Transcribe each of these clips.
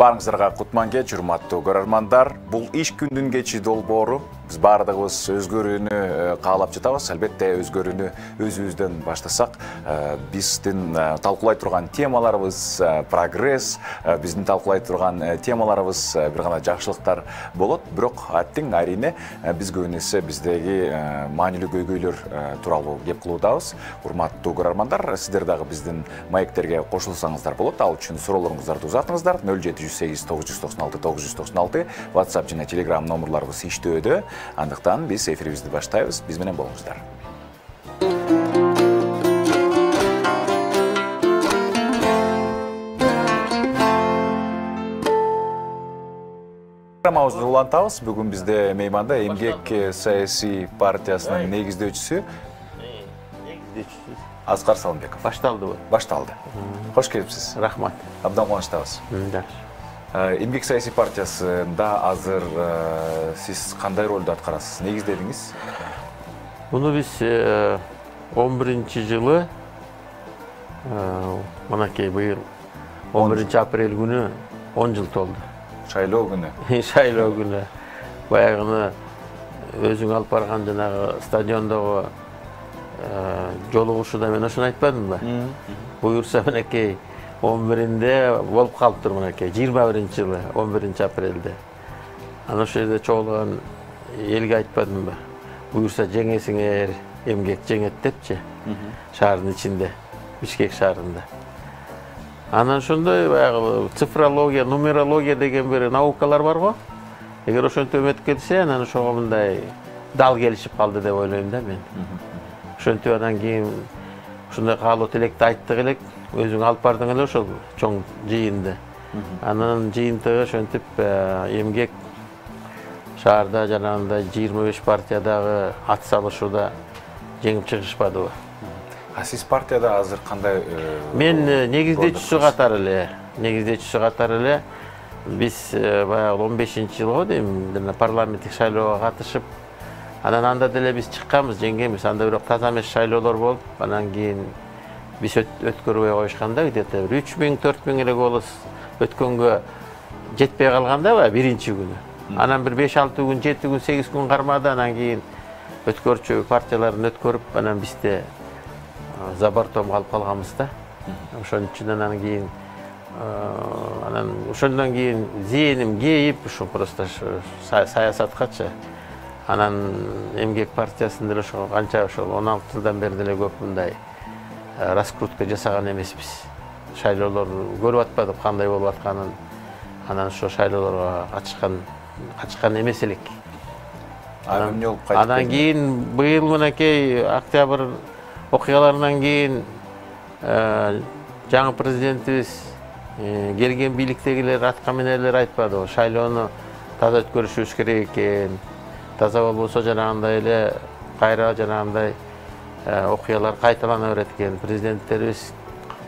Барыңыздарга кутман кеч, урматтуу көрөрмандар. Бул иш күндүн кечи долбоору. Биз бардыгыбыз өзгөрүүнү каалап жатабыз. Албетте өзгөрүүнү өзүбүздөн баштасак, биздин талкуулай турган темаларыбыз прогресс, биздин талкуулай турган темаларыбыз бир гана жакшылыктар болот. Бирок аттың арине биз көбүнесе биздеги маанилүү көйгөйлөр тууралуу кеп кылуудабыз. Урматтуу көрөрмандар, сиздер дагы биздин маектерге кошулсаңыздар болот. Ал үчүн суроолоруңуздарды узатыңыздар. 0708 996 996 WhatsApp жана Telegram номерларыбыз иштөөдө. Андыктан биз эфирибизди баштайбыз. Биз менен болуңуздар. Программабызды улантабыз. Бүгүн бизде мейманда Эмгек саясий партиясынын негиздөөчүсү Аскар Салымбеков. Башталдыбы? Башталды. Кош келипсиз. Рахмат. Абдан кубанычтабыз. Жакшы. Эмгек саясий партиясында азыр сиз кандай ролду аткарасыз? Негиздедиңиз? Муну биз 11-жылы мынакей быйыл 11-апрель күнү 10 жыл толду. Шайлоо күнү. Шайлоо күнү. Баягыны өзүң алып барган жанагы стадиондогу жолугушууда мен ошону айтпадымбы? Буюрса мынакей 11-inde болуп калыптыр мынакей 21-жылы 11-апрелде. Ана ошол жерде чогулган элге айтпадымбы? Буюрса жеңесиңер, эмгек жеңет депчи. Шаардын ичинде, Бишкек шаарында. Анан ошондой баягы цифрология, нумерология деген бир наукалар бар го. Эгер ошентип өтүп кетсе, анан ошого мындай дал келишип калды деп ойлойм да мен. Ошентип анан кийин ушундай каалоо тилекти айттык элек. Өзүң алып бардың эле ошол чоң жыйынды. Анан жыйынтыгы ошентип эмгек шаарда жанагындай 25 партиядагы ат салышууда жеңип чыгышпадыбы? Сиз партияда азыр кандай? Мен негиздөөчүсү катары эле биз баягы 15-жылго дейм парламенттик шайлоого катышып, анан анда деле биз чыкканбыз, жеңгенбиз. Анда бирок таза эмес шайлоолор болуп, анан кийин биз өткөрбөй коюшканда, где-то 3000-4000 эле голос өткөнгө жетпей калганда биринчи күнү. Анан бир 5-6 күн, 7 күн, 8 күн кармады, анан кийин өткөрчү партияларын өткөрүп, анан бизде за бортом калып калганбыз да. Ошон үчүн анан кийин ошондон кийин зээним кейип, ушу просто саясаткачы. Анан Эмгек партиясын деле ошо канча ошол 16 жылдан бери деле көп мындай раскрутка жасаган эмеспиз. Шайлоолор көрүп атпадык кандай болуп атканын. Анан ошо шайлоолорго катышкан эмес элек. Анан кийин быйыл мынакей октябрь окуяларынан кийин жаңы президентибиз келген бийликтегилер атка минерлер айтпады. Шайлоону таза өткөрүшүбүз керек экен. Таза болбосо жанагындай эле кайра жанагындай окуялар кайталана берет экен, президенттерибиз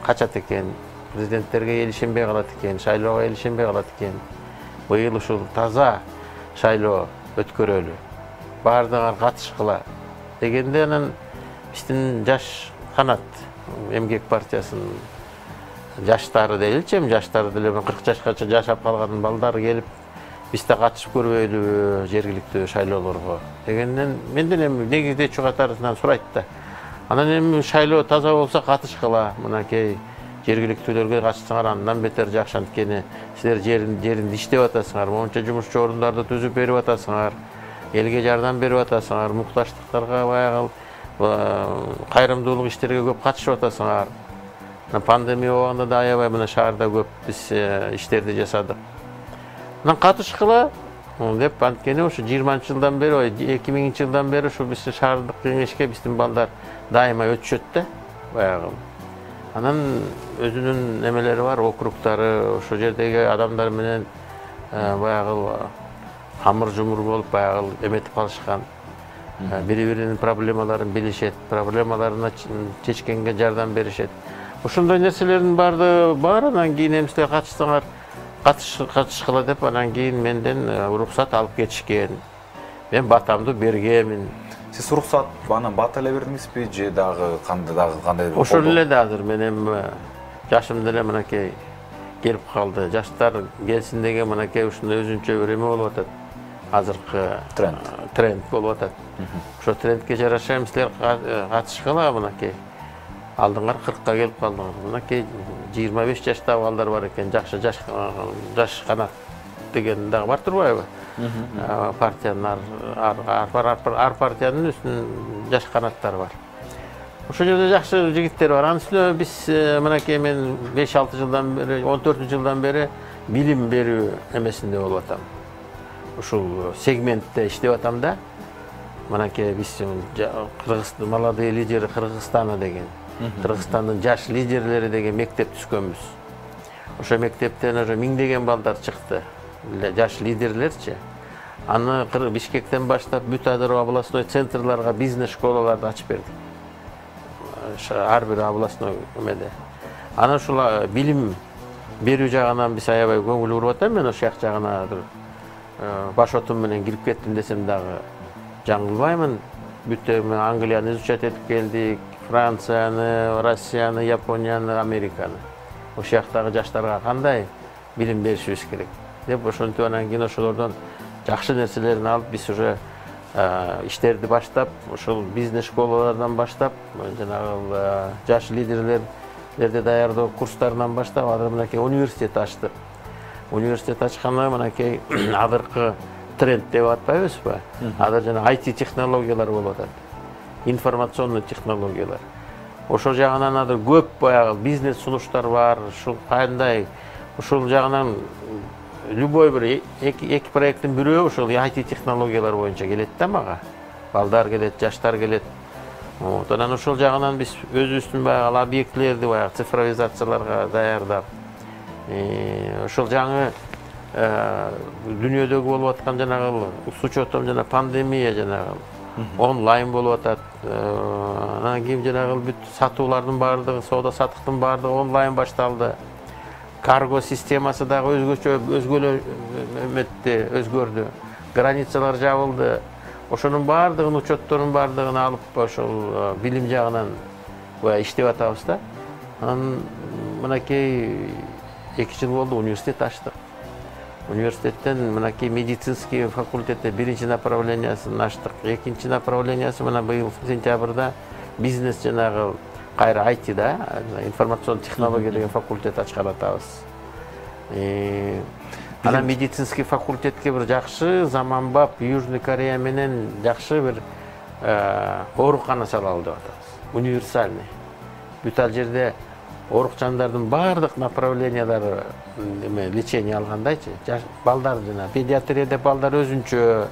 качат экен, президенттерге эл ишенбей калат экен, шайлоого эл ишенбей калат экен. Быйыл ушул таза шайлоо өткөрөлү, баардыгы катышкыла дегенде анан биздин жаш канат Эмгек партиясынын жаштары делечи, жаштары деле 40 жашкача жашап калган балдар келип бизде катышып көрбөйлүбү жергиликтүү шайлоолорго дегенден мен деле негиздөөчү катарынан сурайт да. Анан эми шайлоо таза болсо катышкыла, мынакей жергиликтүүлөргө катышсаңар андан бетер жакшы, анткени силер жеринде иштеп атасыңар, монча жумушчу орундарды түзүп берип атасыңар, элге жардам берип атасыңар, муктаждыктарга баягы кайрымдуулук иштерге көп катышып атасыңар. Пандемия болгондо да аябай мына шаарда көп биз иштерди жасадык. Анан катышкыла деп, анткени ошо 20-жылдан бери, 2000-жылдан бери ушу биздин шаардык кеңешке биздин балдар дайыма өтүшөт да, баягы. Анан өзүнүн немелери бар, округтары, ошо жердеги адамдар менен баягы камыр жумур болуп, баягы эметип калышкан. Бири-биринин проблемаларын билишет, проблемаларына чечкенге жардам беришет. Ошондой нерселердин баардыгы бар. Анан кийин эми силер катышсаңар катышкыла деп, анан кийин менден уруксат алып кетишкен. Мен батамды бергенмин. Сиз уруксат анан бата эле бердиңизби же дагы кандай? Ошол эле да азыр мен эми жашым деле мынакей келип калды. Жаштар келсин деген мынакей ушундай өзүнчө бир эме болуп атат. Азыркы тренд болуп атат. Ошо трендке жараша силер катышкыла мынакей. Алдыңар 40-ка келип калдыңар. Мынакей 25 жаштагы балдар бар экен, жакшы жаш канат деген дагы бар турбайбы? Партиянын ар партиянын үстүнүн жаш канаттары бар. Ошол жерде жакшы жигиттер бар. Анын үстүнө биз мынакей мен 5-6 жылдан бери, 14-жылдан бери билим берүү эмесинде болуп атам. Ушул сегментте иштеп атам да. Мынакей биз Кыргызстан молодые лидеры Кыргызстана деген, Кыргызстандын жаш лидерлери деген мектеп түзгөнбүз. Ошо мектептен уже миңдеген балдар чыкты. Жаш лидерлерчи. Аны Бишкектен баштап бүт областной центрларга бизнес школаларды ачып бердик. Ар бир областной эмеде. Ана ушул билим берүү жагынан биз аябай көңүл буруп атам. Мен ошол жагына баш отум менен кирип кеттим десем дагы жаңылбаймын. Бүт Англияны изучать этип келдик, Францияны, Россияны, Японияны, Американы. Ошол жактагы жаштарга кандай билим беришибиз керек деп ошентип анан кийин ошолордон жакшы нерселерин алып биз уже иштерди баштап, ошол бизнес школалардан баштап, жанагы жаш лидерлерди даярдоо курстарынан баштап, азыр мынакей университет ачтык. Университет ачканда мынакей азыркы тренд деп атпайбызбы? Азыр жана IT технологиялар болуп атат. Информационный технологиялар. Ошол жагынан азыр көп баягы бизнес сунуштар бар. Ушул кандай ушул жагынан любой бир эки проекттин бирөө ошол IT технологиялар боюнча келет да мага. Балдар келет, жаштар келет. Анан ошол жагынан биз өзүбүздүн баягы объектилерди баягы цифровизацияларга даярдап, ошол жаңы дүйнөдөгү болуп аткан жанагы с учетом жана пандемия жанагы онлайн болуп атат. Анан кийин жанагы бүт сатуулардын баардыгы, соода саттыктын баардыгы онлайн башталды. Карго системасы дагы өзгөрдү. Границалар жабылды. Ошонун баардыгын, учеттордун баардыгын алып, ошол билим жагынан иштеп атабыз да. Анан мынакей 2 жыл болду университет ачтык. Университеттен мынакей медицинский факультетте биринчи направлениясын ачтык. Экинчи направлениясы мына быйыл сентябрда бизнес жанагы кайра IT да, информационный технология деген факультет ачкан атабыз. Анан медицинский факультетке бир жакшы заманбап Южный Корея менен жакшы бир оорукана салалы деп атабыз. Универсальный. Бүт ал жерде оорукчандардын баардык направлениялары лечение алгандайчы. Балдар жана педиатрияда балдар өзүнчө,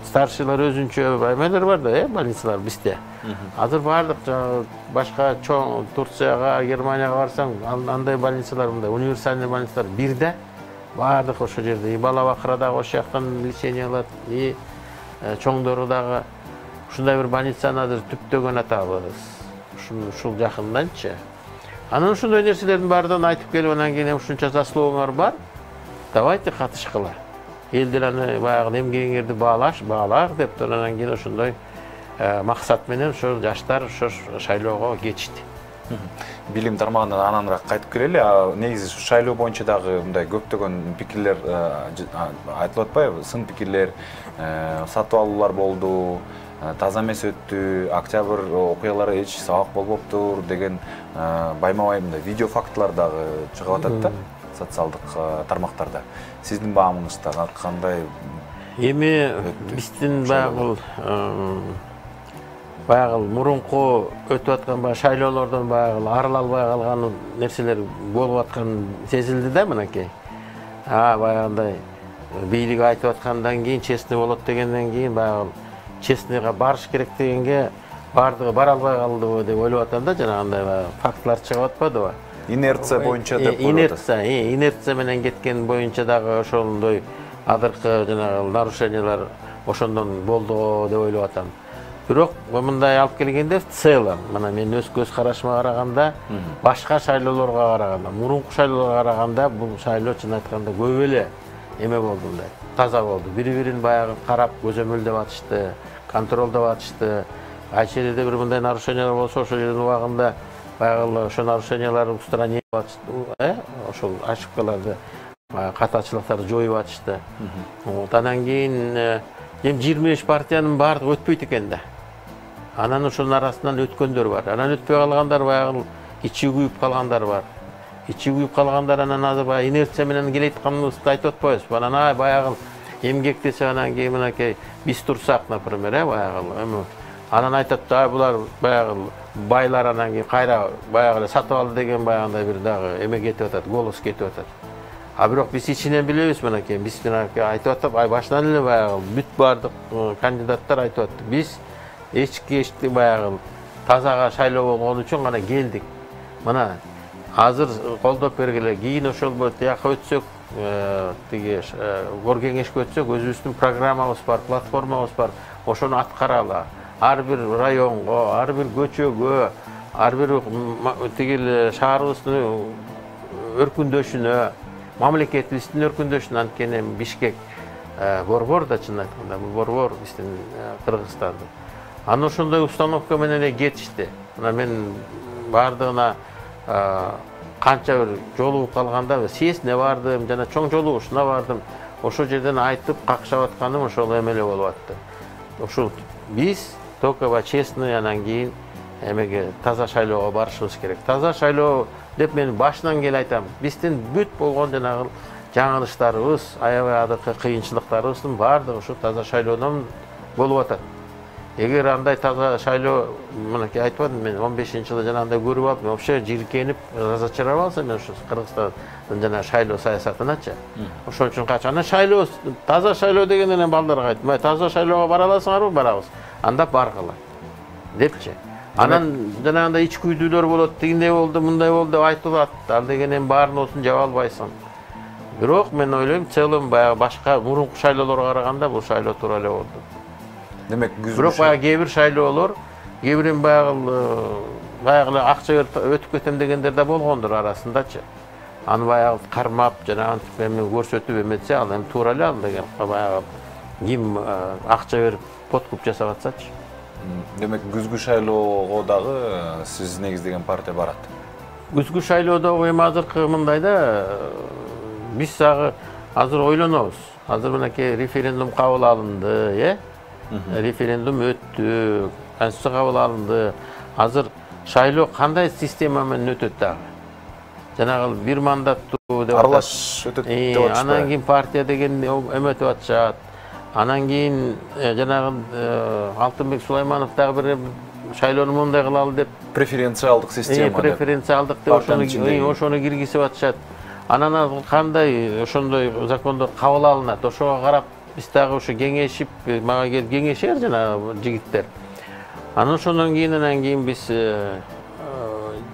старшилар өзүнчө эмелер бар да, больницалар бизде. Азыр баардык башка чоң Турцияга, Германияга барсаң, андай больницалар мындай универсальный больницалар бирде. Баардык ошол жерде бала бакыра дагы ошол жактан лечение алат, чоңдору дагы ушундай бир больницаны азыр түптөгөн атабыз. Ушул жакынданчы. Анан ушундай нерселердин баардыгын айтып келип анан кийин ушунча заслугуңар бар. Давайте катышкыла. Элдер аны баягы эмгегиңерди баалак деп анан кийин ошондой максат менен ошо жаштар ошо шайлоого кетишти. Билим тармагынан ананыраак кайтып келели. Негизи шайлоо боюнча дагы мындай көптөгөн пикирлер айтылып атпайбы? Сын пикирлер, сатып алуулар болду, таза эмес өттү, октябрь окуялары эч сабак болбоптур деген байма-бай мындай видео фактылар дагы чыгып атат да социалдык тармактарда. Сиздин баамыңызда кандай? Эми биздин баягы мурунку өтүп аткан шайлоолордон баягы арыла албай калган нерселер болуп аткан сезилди да мынакей. Баягындай бийлик айтып аткандан кийин честный болот дегенден кийин баягы честныйга барыш керек дегенге баардыгы бара албай калды деп ойлоп атам да, жанагындай фактылар чыгып атпадыбы? Инерция боюнча деп коет. Инерция менен кеткен боюнча дагы ошондой азыркы жанагы нарушениялар ошондон болду деп ойлоп атам. Бирок мындай алып келгенде в целом, мына мен өз көз карашыма караганда, башка шайлоолорго караганда, мурунку шайлоолорго караганда бул шайлоо чын айтканда көп эле эме болду мындай. Таза болду. Бири-бирин баягы карап, көзөмөлдөп атышты, контролдоп атышты. Айчелерде бир мындай нарушениялар болсо, ошол жердин убагында баягы ошо нарушениялар устранение атышты, ошол ошибкаларды, катачылыктарды жоюп атышты. Вот анан кийин эми 25 партиянын баардыгы өтпөйт экен да. Анан ошонун арасынан өткөндөр бар. Анан өтпөй калгандар баягы ичи күйүп калгандар бар. Ичи күйүп калгандар анан азыр баягы инерция менен келе атканыбызды айтып атпайбызбы? Анан баягы эмгек десе анан кийин мынакей биз турсак, например, баягы эми анан айтат да, булар баягы байлар анан кийин кайра баягы сатып алды деген баягындай бир дагы эме кетип атат, голос кетип атат. А бирок биз ичинен билебиз мынакей, биз айтып атып, башынан эле баягы бүт бардык кандидаттар айтып атты. Биз эчки баягы тазага шайлоо болгон үчүн гана келдик. Мына азыр колдоп бергиле, кийин ошол тияка өтсөк, тиги кор кеңешке өтсөк, өзүбүздүн программабыз бар, платформабыз бар, ошону аткаралы. Ар бир районго, ар бир көчөгө, ар бир тиги шаарыбыздын өркүндөшүнө, мамлекетибиздин өркүндөшүнө, анткени Бишкек борбор да, чын айтканда, бул борбор биздин Кыргызстандын. Анан ошондой установка менен эле кетишти. Мына мен бардыгына канча бир жолугуп калганда съездине бардым, жана чоң жолугушуна бардым. Ошол жерден айтып какшап атканым ошол эме эле болуп атты. Ошол биз только честный, анан кийин эмеге таза шайлоого барышыбыз керек. Таза шайлоо деп мен башынан келе айтам. Биздин бүт болгон жанагы жаңылыштарыбыз, аябай адакы кыйынчылыктарыбыздын баардыгы ушу таза шайлоодон болуп атат. Эгер андай таза шайлоо, мынакей айтып атам, мен 15-жылы жанагындай көрүп алып, вообще жиркенип, разочаровался мен ушу Кыргызстандын жана шайлоо саясатыначы. Ошол үчүн качан шайлоо, таза шайлоо дегенден балдарга айттым, таза шайлоого бара аласыңарбы? Барабыз. Анда баргыла депчи. Анан жанагындай ич күйдүүлөр болот, тигиндей болду, мындай болду деп айтылат. Ал дегенен баарынын жаба албайсың. Бирок мен ойлойм, целым баягы башка мурунку шайлоолорго караганда бул шайлоо туура эле болду. Демек, бирок баягы кээ бир шайлоолор, кээ бирин баягы акча берип өтүп кетем дегендер да болгондур арасындачы. Аны баягы кармап, жанагынтип эми көрсөтүп эметсе, ал эми туура эле, ал деген баягы ким акча берип подкуп жасап атсачы. Демек, күзгү шайлоого дагы сиз негиздеген партия барат. Күзгү шайлоодо эми азыркы мындайда биз азыр ойлонобуз. Азыр мынакей референдум кабыл алынды, референдум өттү, конституция кабыл алынды. Азыр шайлоо кандай система менен өтөт дагы? Жанагы бир мандаттуу деп аралаш өтөт деп атышпайбы? Анан кийин партия деген эметип атышат. Анан кийин жанагы Алтынбек Сулайманов дагы бир шайлоону мындай кылалы деп преференциалдык система деп. Преференциалдык деп ошону киргизип атышат. Анан кандай ошондой закондор кабыл алынат? Ошого карап биз дагы ушу кеңешип, мага келип кеңешер жанагы жигиттер. Анан ошондон кийин биз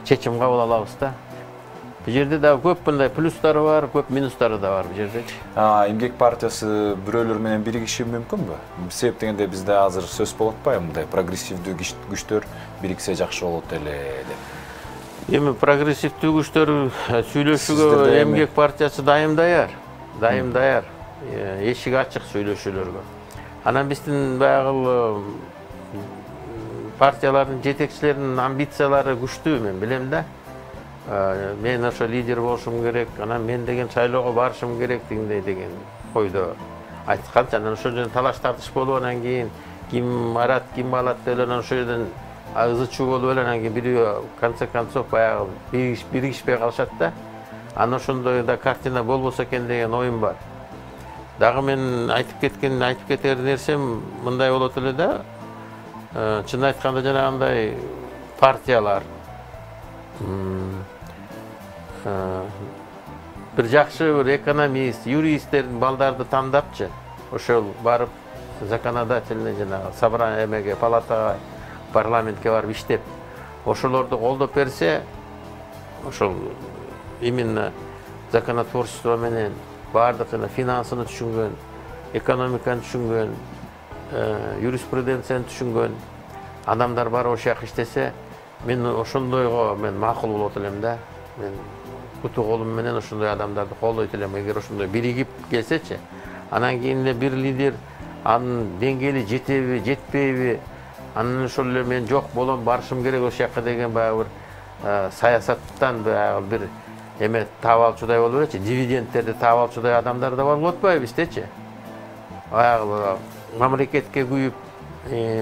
чечим кабыл алабыз да. Бу жерде да көп мындай плюстары бар, көп минустары да бар бу жердечи. Эмгек партиясы бирөөлөр менен биригиши мүмкүнбү? Себеп дегенде бизде азыр сөз болуп атпайбы, мындай прогрессивдүү күчтөр бириксе жакшы болот эле деп. Эми прогрессивдүү күчтөр сүйлөшүүгө Эмгек партиясы дайым даяр. Эшик ачык сүйлөшүүлөргө. Анан биздин баягы партиялардын жетекчилеринин амбициялары күчтүү, мен билем да. Мен ошо лидер болушум керек, анан мен деген шайлоого барышым керек деген койдо айтканчы. Анан ошол жерден талаш тартыш болуп, анан кийин ким арат, ким алат деп анан ошол жерден ызы-чуу болуп эле, анан кийин бирөө конце концов баягы биригишпей калышат да. Анан ошондой да картина болбосо экен деген оюм бар. Дагы мен айтып кетер нерсем мындай болот эле да. Чын айтканда жанагындай партиялар бир жакшы бир экономист, юристтердин балдарды тандапчы, ошол барып законодательный жанагы собрание эмеге, палатага, парламентке барып иштеп, ошолорду колдоп берсе, ошол именно законотворчество менен бардык финансыны түшүнгөн, экономиканы түшүнгөн, юриспруденцияны түшүнгөн адамдар бар ошол жака иштесе, мен ошондойго мен макул болот элем да. Мен куту колум менен ошондой адамдарды колдойт элем. Эгер ошондой биригип келсечи, анан кийин эле бир лидер анын деңгээли жетеби, жетпейби, анан ошол эле мен жок болом, барышым керек ошол жака деген баягы бир саясаттан бир эме таап алчудай болуп элечи, дивидендтерди таап алчудай адамдар да болуп атпайбы биздечи. Баягы мамлекетке күйүп,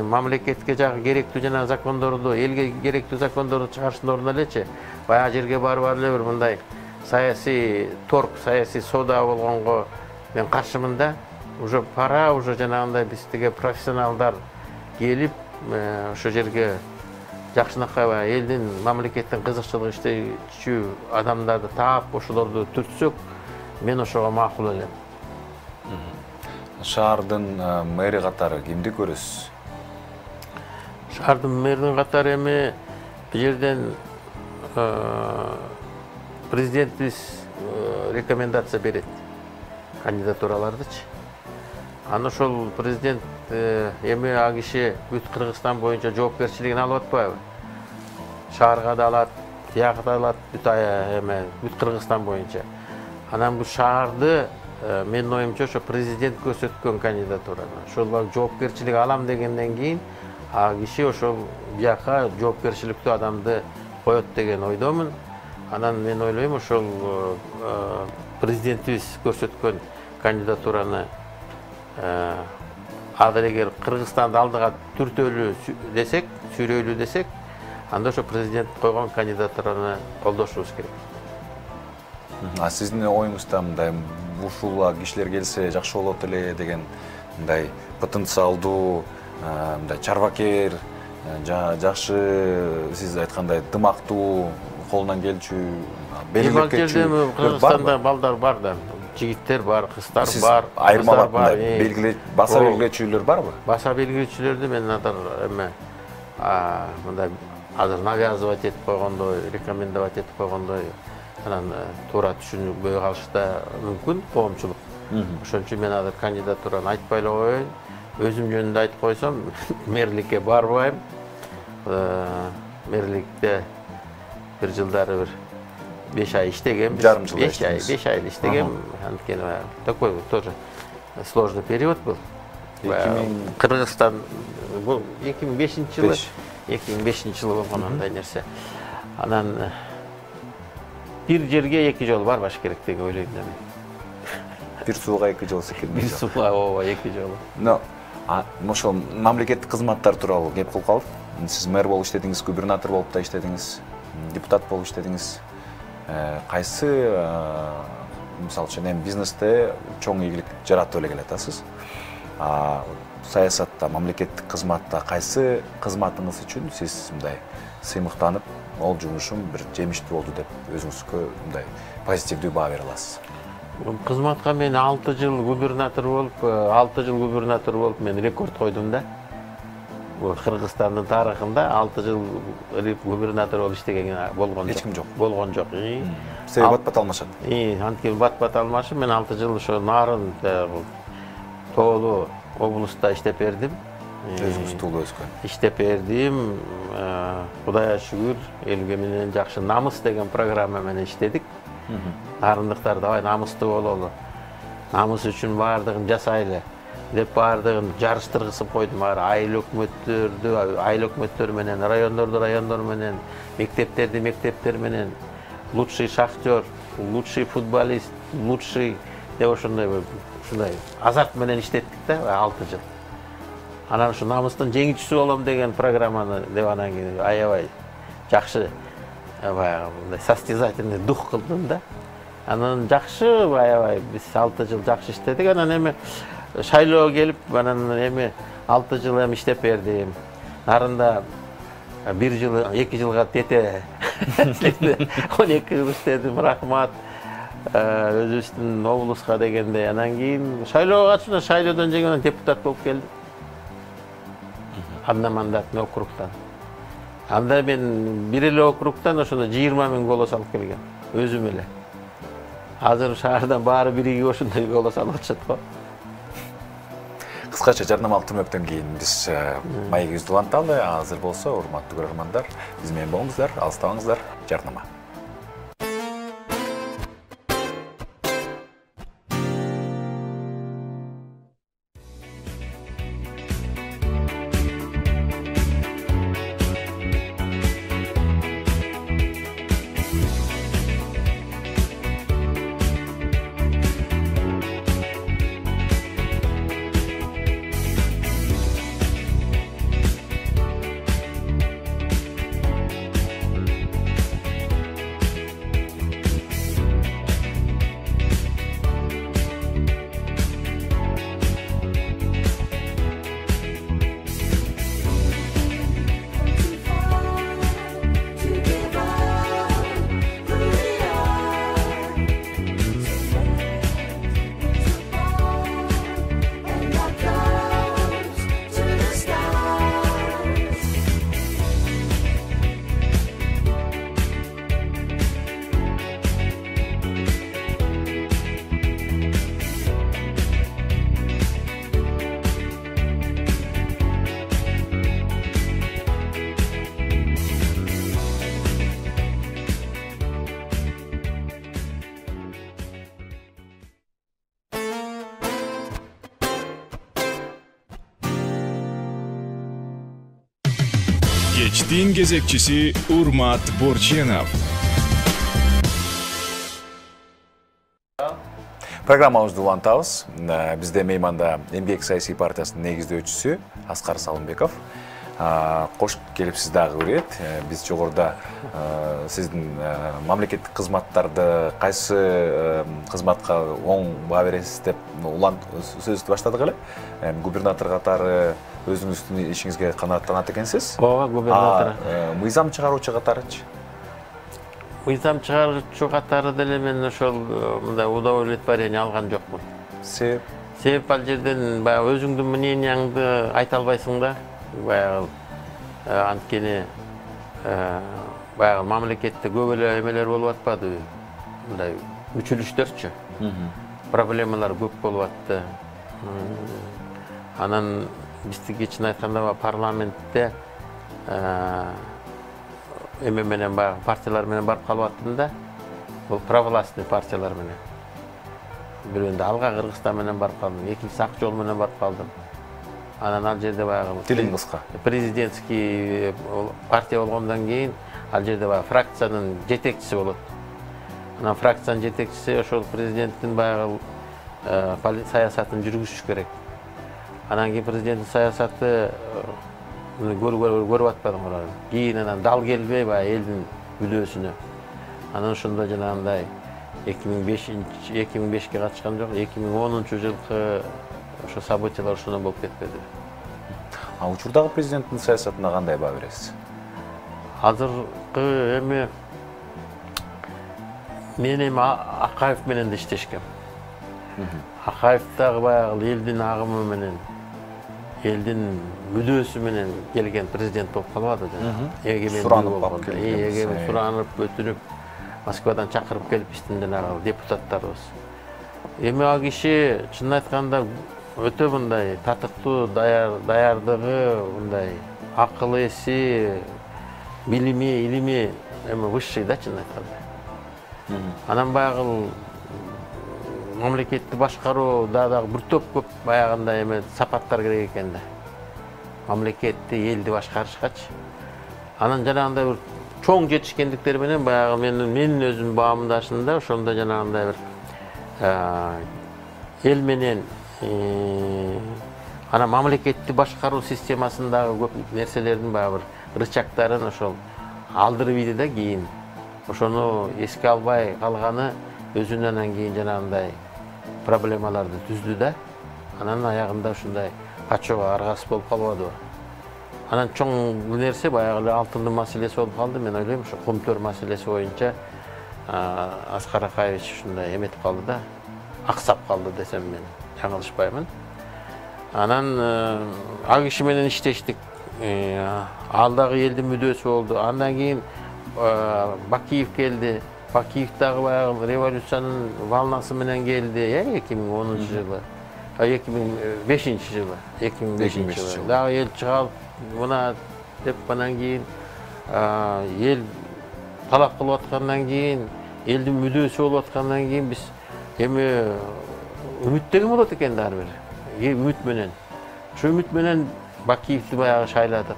мамлекетке жагы керектүү жана закондорду, элге керектүү закондорду чыгарыштын ордуна элечи, баягы жерге барып эле бир мындай саясий торг, саясий соода болгонго мен каршымын да. Уже пора, уже жанагындай биздеги профессионалдар келип, ошо жерге жакшынакай элдин, мамлекеттин кызыкчылыгы иштечү адамдарды таап, ошолорду түртсөк, мен ошого макул элем. Шаардын мэри катары кимди көрөсүз? Шаардын мэринин катары эми бул жерден президентибиз рекомендация берет кандидатуралардычы. Аны ошол президент эми а киши бүт Кыргызстан боюнча жоопкерчилигин алып атпайбы? Шаарга да алат, тияка да алат, бүт Кыргызстан боюнча. Анан бул шаарды менин оюмча ошо президент көрсөткөн кандидатураны. Ошол жоопкерчилик алам дегенден кийин а киши ошол бияка жоопкерчиликтүү адамды коет деген ойдомун. Анан мен ойлойм ошол президентибиз көрсөткөн кандидатураны азыр эгер Кыргызстанды алдыга түртөлүү десек, сүйрөйлүү десек, анда ошо президент койгон кандидатураны колдошубуз керек. А сиздин оюңузда мындай ушул кишилер келсе жакшы болот эле деген мындай потенциалдуу, мындай чарбакер, жакшы сиз айткандай дымактуу, колунан келчү, белгилеп кетчү Кыргызстанда балдар бар да. Жигиттер бар, кыздар бар, айырмалап баса белгилечүлөр барбы? Баса белгилечүлөрдү мен эме мындай азыр навязывать этип койгондой, рекомендовать этип койгондой, анан туура түшүнбөй калышы да мүмкүн коомчулук. Ошон үчүн мен азыр кандидатураны айтпай эле коеюн. Өзүм жөнүндө айтып койсом, мэрликке барбайм. Мэрликте бир жылдары бир 5 ай иштегем. 5 ай иштегем. Анткени такой тоже сложный период был. Кыргызстан бул 2005-жылы 2005-жылы болгон андай нерсе. Анан бир жерге 2 жолу барбаш керек деп ойлойм да мен. Бир сууга 2 жол секен. Бир сууга ооба 2 жолу. Но ошол мамлекеттик кызматтар тууралуу кеп кылып калып. Сиз мэр болуп иштедиңиз, губернатор болуп да иштедиңиз, депутат болуп иштедиңиз. Кайсы мисалы үчүн эми бизнесте чоң ийгилик жаратып эле келатасыз. Саясатта, мамлекеттик кызматта кайсы кызматыңыз үчүн сиз мындай сыймыктанып, ол жумушум бир жемиштүү болду деп өзүңүзгө мындай позитивдүү баа бере аласыз? Кызматка мен 6 жыл губернатор болуп мен рекорд койдум да. Кыргызстандын тарыхында 6 жыл губернатор болуп иштеген болгон жок. Эч ким жок. Болгон жок. Себеби бат-бат алмашат. Анткени бат-бат алмашып, мен 6 жыл ошо Нарын Тоолу облуста иштеп бердим. Өзүңүз туулуу өскөн. Иштеп бердим. Кудайга шүгүр, элге менен жакшы намыс деген программа менен иштедик. Нарындыктар давай намыстуу бололу. Намыс үчүн баардыгын жасайлы деп баардыгын жарыштыргысып койдум. Айыл өкмөттөр менен, райондор менен, мектептер менен, лучший шахтер, лучший футболист, лучший деп ошондой азарт менен иштеттик да 6 жыл. Анан ушу намыстын жеңүүчүсү болом деген программаны деп анан кийин аябай жакшы баягы состязательный дух кылдым да. Анан жакшы аябай биз 6 жыл жакшы иштедик. Анан эми шайлоо келип, анан эми 6 жыл эми иштеп бердим. Нарында 1 жыл, 2 жылга тете 12 жыл иштедим, рахмат. Өзүбүздүн облуска дегенде. Анан кийин шайлоого катышып, шайлоодон жеңип депутат болуп келдим. Одномандатный округтан. Анда мен бир эле округтан ошондо 20 000 голос алып келгем, өзүм эле. Азыр шаардан баары биригип ошондой голос алып атышат го. Кыскача жарнамалык түмөктөн кийин биз маегибизди уланталы. Азыр болсо, урматтуу көрөрмандар, биз менен болуңуздар, алыстабаңыздар. Жарнама. Кечтин кезекчиси Урмат Борченов. Программабызды улантабыз. Бизде мейманда Эмгек саясий партиясынын негиздөөчүсү Аскар Салымбеков. Кош келипсиз дагы үрет. Биз жогоруда сиздин мамлекеттик кызматтарды кайсы кызматка оң баа бересиз деп сөздү баштадык эле. Губернатор катары өзүңүздүн ишиңизге канааттанат экенсиз. Ооба, губернатор. Мыйзам чыгаруучу катарычы? Мыйзам чыгаруучу катары деле мен ошол мындай удовлетворение алган жокмун. Себеп ал жерден баягы өзүңдүн мненияңды айта албайсың да. Баягы анткени баягы мамлекетте көп эле эмелер болуп атпадыбы? Мындай үчүлүштөрчү. Проблемалар көп болуп атты. Анан биздики чын айтканда парламентте эме менен баягы партиялар менен барып калып аттым да. Бул провластный партиялар менен. Бирөөндө Алга Кыргызстан менен барып калдым, экинчиси Ак жол менен барып калдым. Анан ал жерде баягы тилиң кыска. Президентский партия болгондон кийин ал жерде баягы фракциянын жетекчиси болот. Анан фракциянын жетекчиси ошол президенттин баягы саясатын жүргүзүш керек. Анан кийин президенттин саясаты көрүп атпадым. Кийин анан дал келбей баягы элдин мүдөөсүнө. Анан ошондо жанагындай 2005-ке катышкан жок, 2010-жылкы ошо событиялар ошондон болуп кетпеди. Учурдагы президенттин саясатына кандай баа бересиз? Азыркы эми мен Акаев менен да иштешкем. Акаев дагы баягы элдин агымы менен, элдин мүдөөсү менен келген президент болуп калбады жана. Эгемен суранып, өтүнүп, Москвадан чакырып келип иштин жанагы депутаттарыбыз. Эми ал киши чын айтканда өтө мындай татыктуу, даярдыгы, мындай акыл эси, илими эми высший да чын айтканда. Анан баягы мамлекетти башкаруу дагы бир топ көп баягындай эме сапаттар керек экен да. Мамлекетти, элди башкарышкачы. Анан жанагындай бир чоң жетишкендиктер менен баягы менин өзүмдүн баамдашында ошондо жанагындай бир эл менен ана мамлекетти башкаруу системасындагы көп нерселердин баягы бир рычагдарын ошол алдырып ийди да кийин. Ошону эске албай калганы өзүнөн анан кийин жанагындай проблемаларды түздү да. Анан аягында ушундай качууга аргасыз болуп калбадыбы. Анан чоң нерсе баягы алтындын маселеси болуп калды. Мен ойлойм, ошо Кумтөр маселеси боюнча Аскар Акаевич ушундай эметип калды да, аксап калды десем мен жаңылышпаймын. Анан ал киши менен иштештик. Ал дагы элдин мүдөөсү болду. Андан кийин Бакиев келди. Бакиев дагы баягы революциянын волнасы менен келди, 2010-жылы. 2005-жылы. 2005-жылы. Дагы эл чыгалып мына деп анан кийин эл талап кылып аткандан кийин, элдин мүдөөсү болуп аткандан кийин биз эми үмүттөгөн болот экен ар бир. Үмүт менен. Ошо үмүт менен Бакиевди баягы шайладык.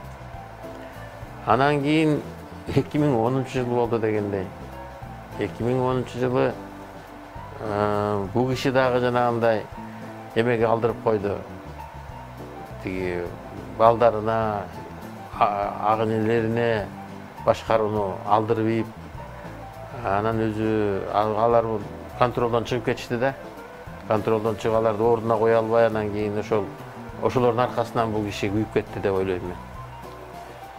Анан кийин 2010-жыл болду дегендей. 2010-жылы бул киши дагы жанагындай эмеге алдырып койду. Тиги балдарына, агынелерине башкарууну алдырып ийип, анан өзү алар контролдон чыгып кетишти да. Контролдон чыгып аларды ордуна кое албай, анан кийин ошолордун аркасынан бул киши күйүп кетти деп ойлойм мен.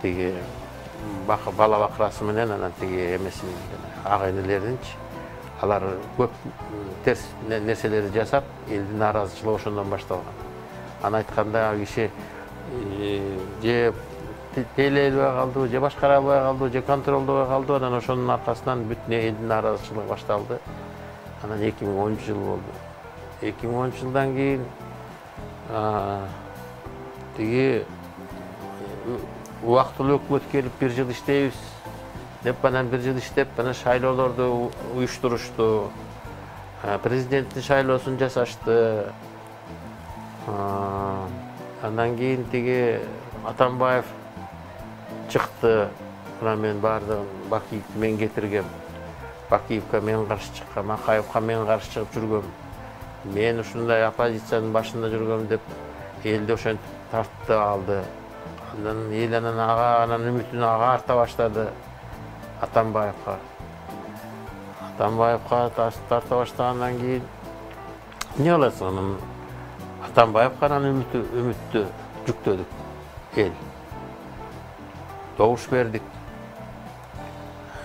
Тиги бала бакырасы менен анан тиги эмесин агынелеринчи алар көп терс нерселерди жасап, элдин нааразычылыгы ошондон башталган. Аны айтканда ал киши же тейлей албай калдыбы, же башкара албай калдыбы, же контролдобой калдыбы, анан ошонун аркасынан бүт элдин нааразычылыгы башталды. Анан 2010-жыл болду. 2010-жылдан кийин тиги убактылуу өкмөт келип 1 жыл иштейбиз деп, анан 1 жыл иштеп, анан шайлоолорду уюштурушту. Президенттин шайлоосун жасашты. Андан кийин тиги Атамбаев чыкты. Мына мен бардыгын Бакиевди мен кетиргем. Бакиевке мен каршы чыккам, Акаевка мен каршы чыгып жүргөм. Мен ушундай оппозициянын башында жүргөм деп элди ошентип тартты алды. Андан эл анан үмүтүн ага арта баштады Атамбаевка. Атамбаевка тарта баштагандан кийин эмне кыласың анан Атамбаевка анан үмүттү жүктөдүк эл. Добуш бердик.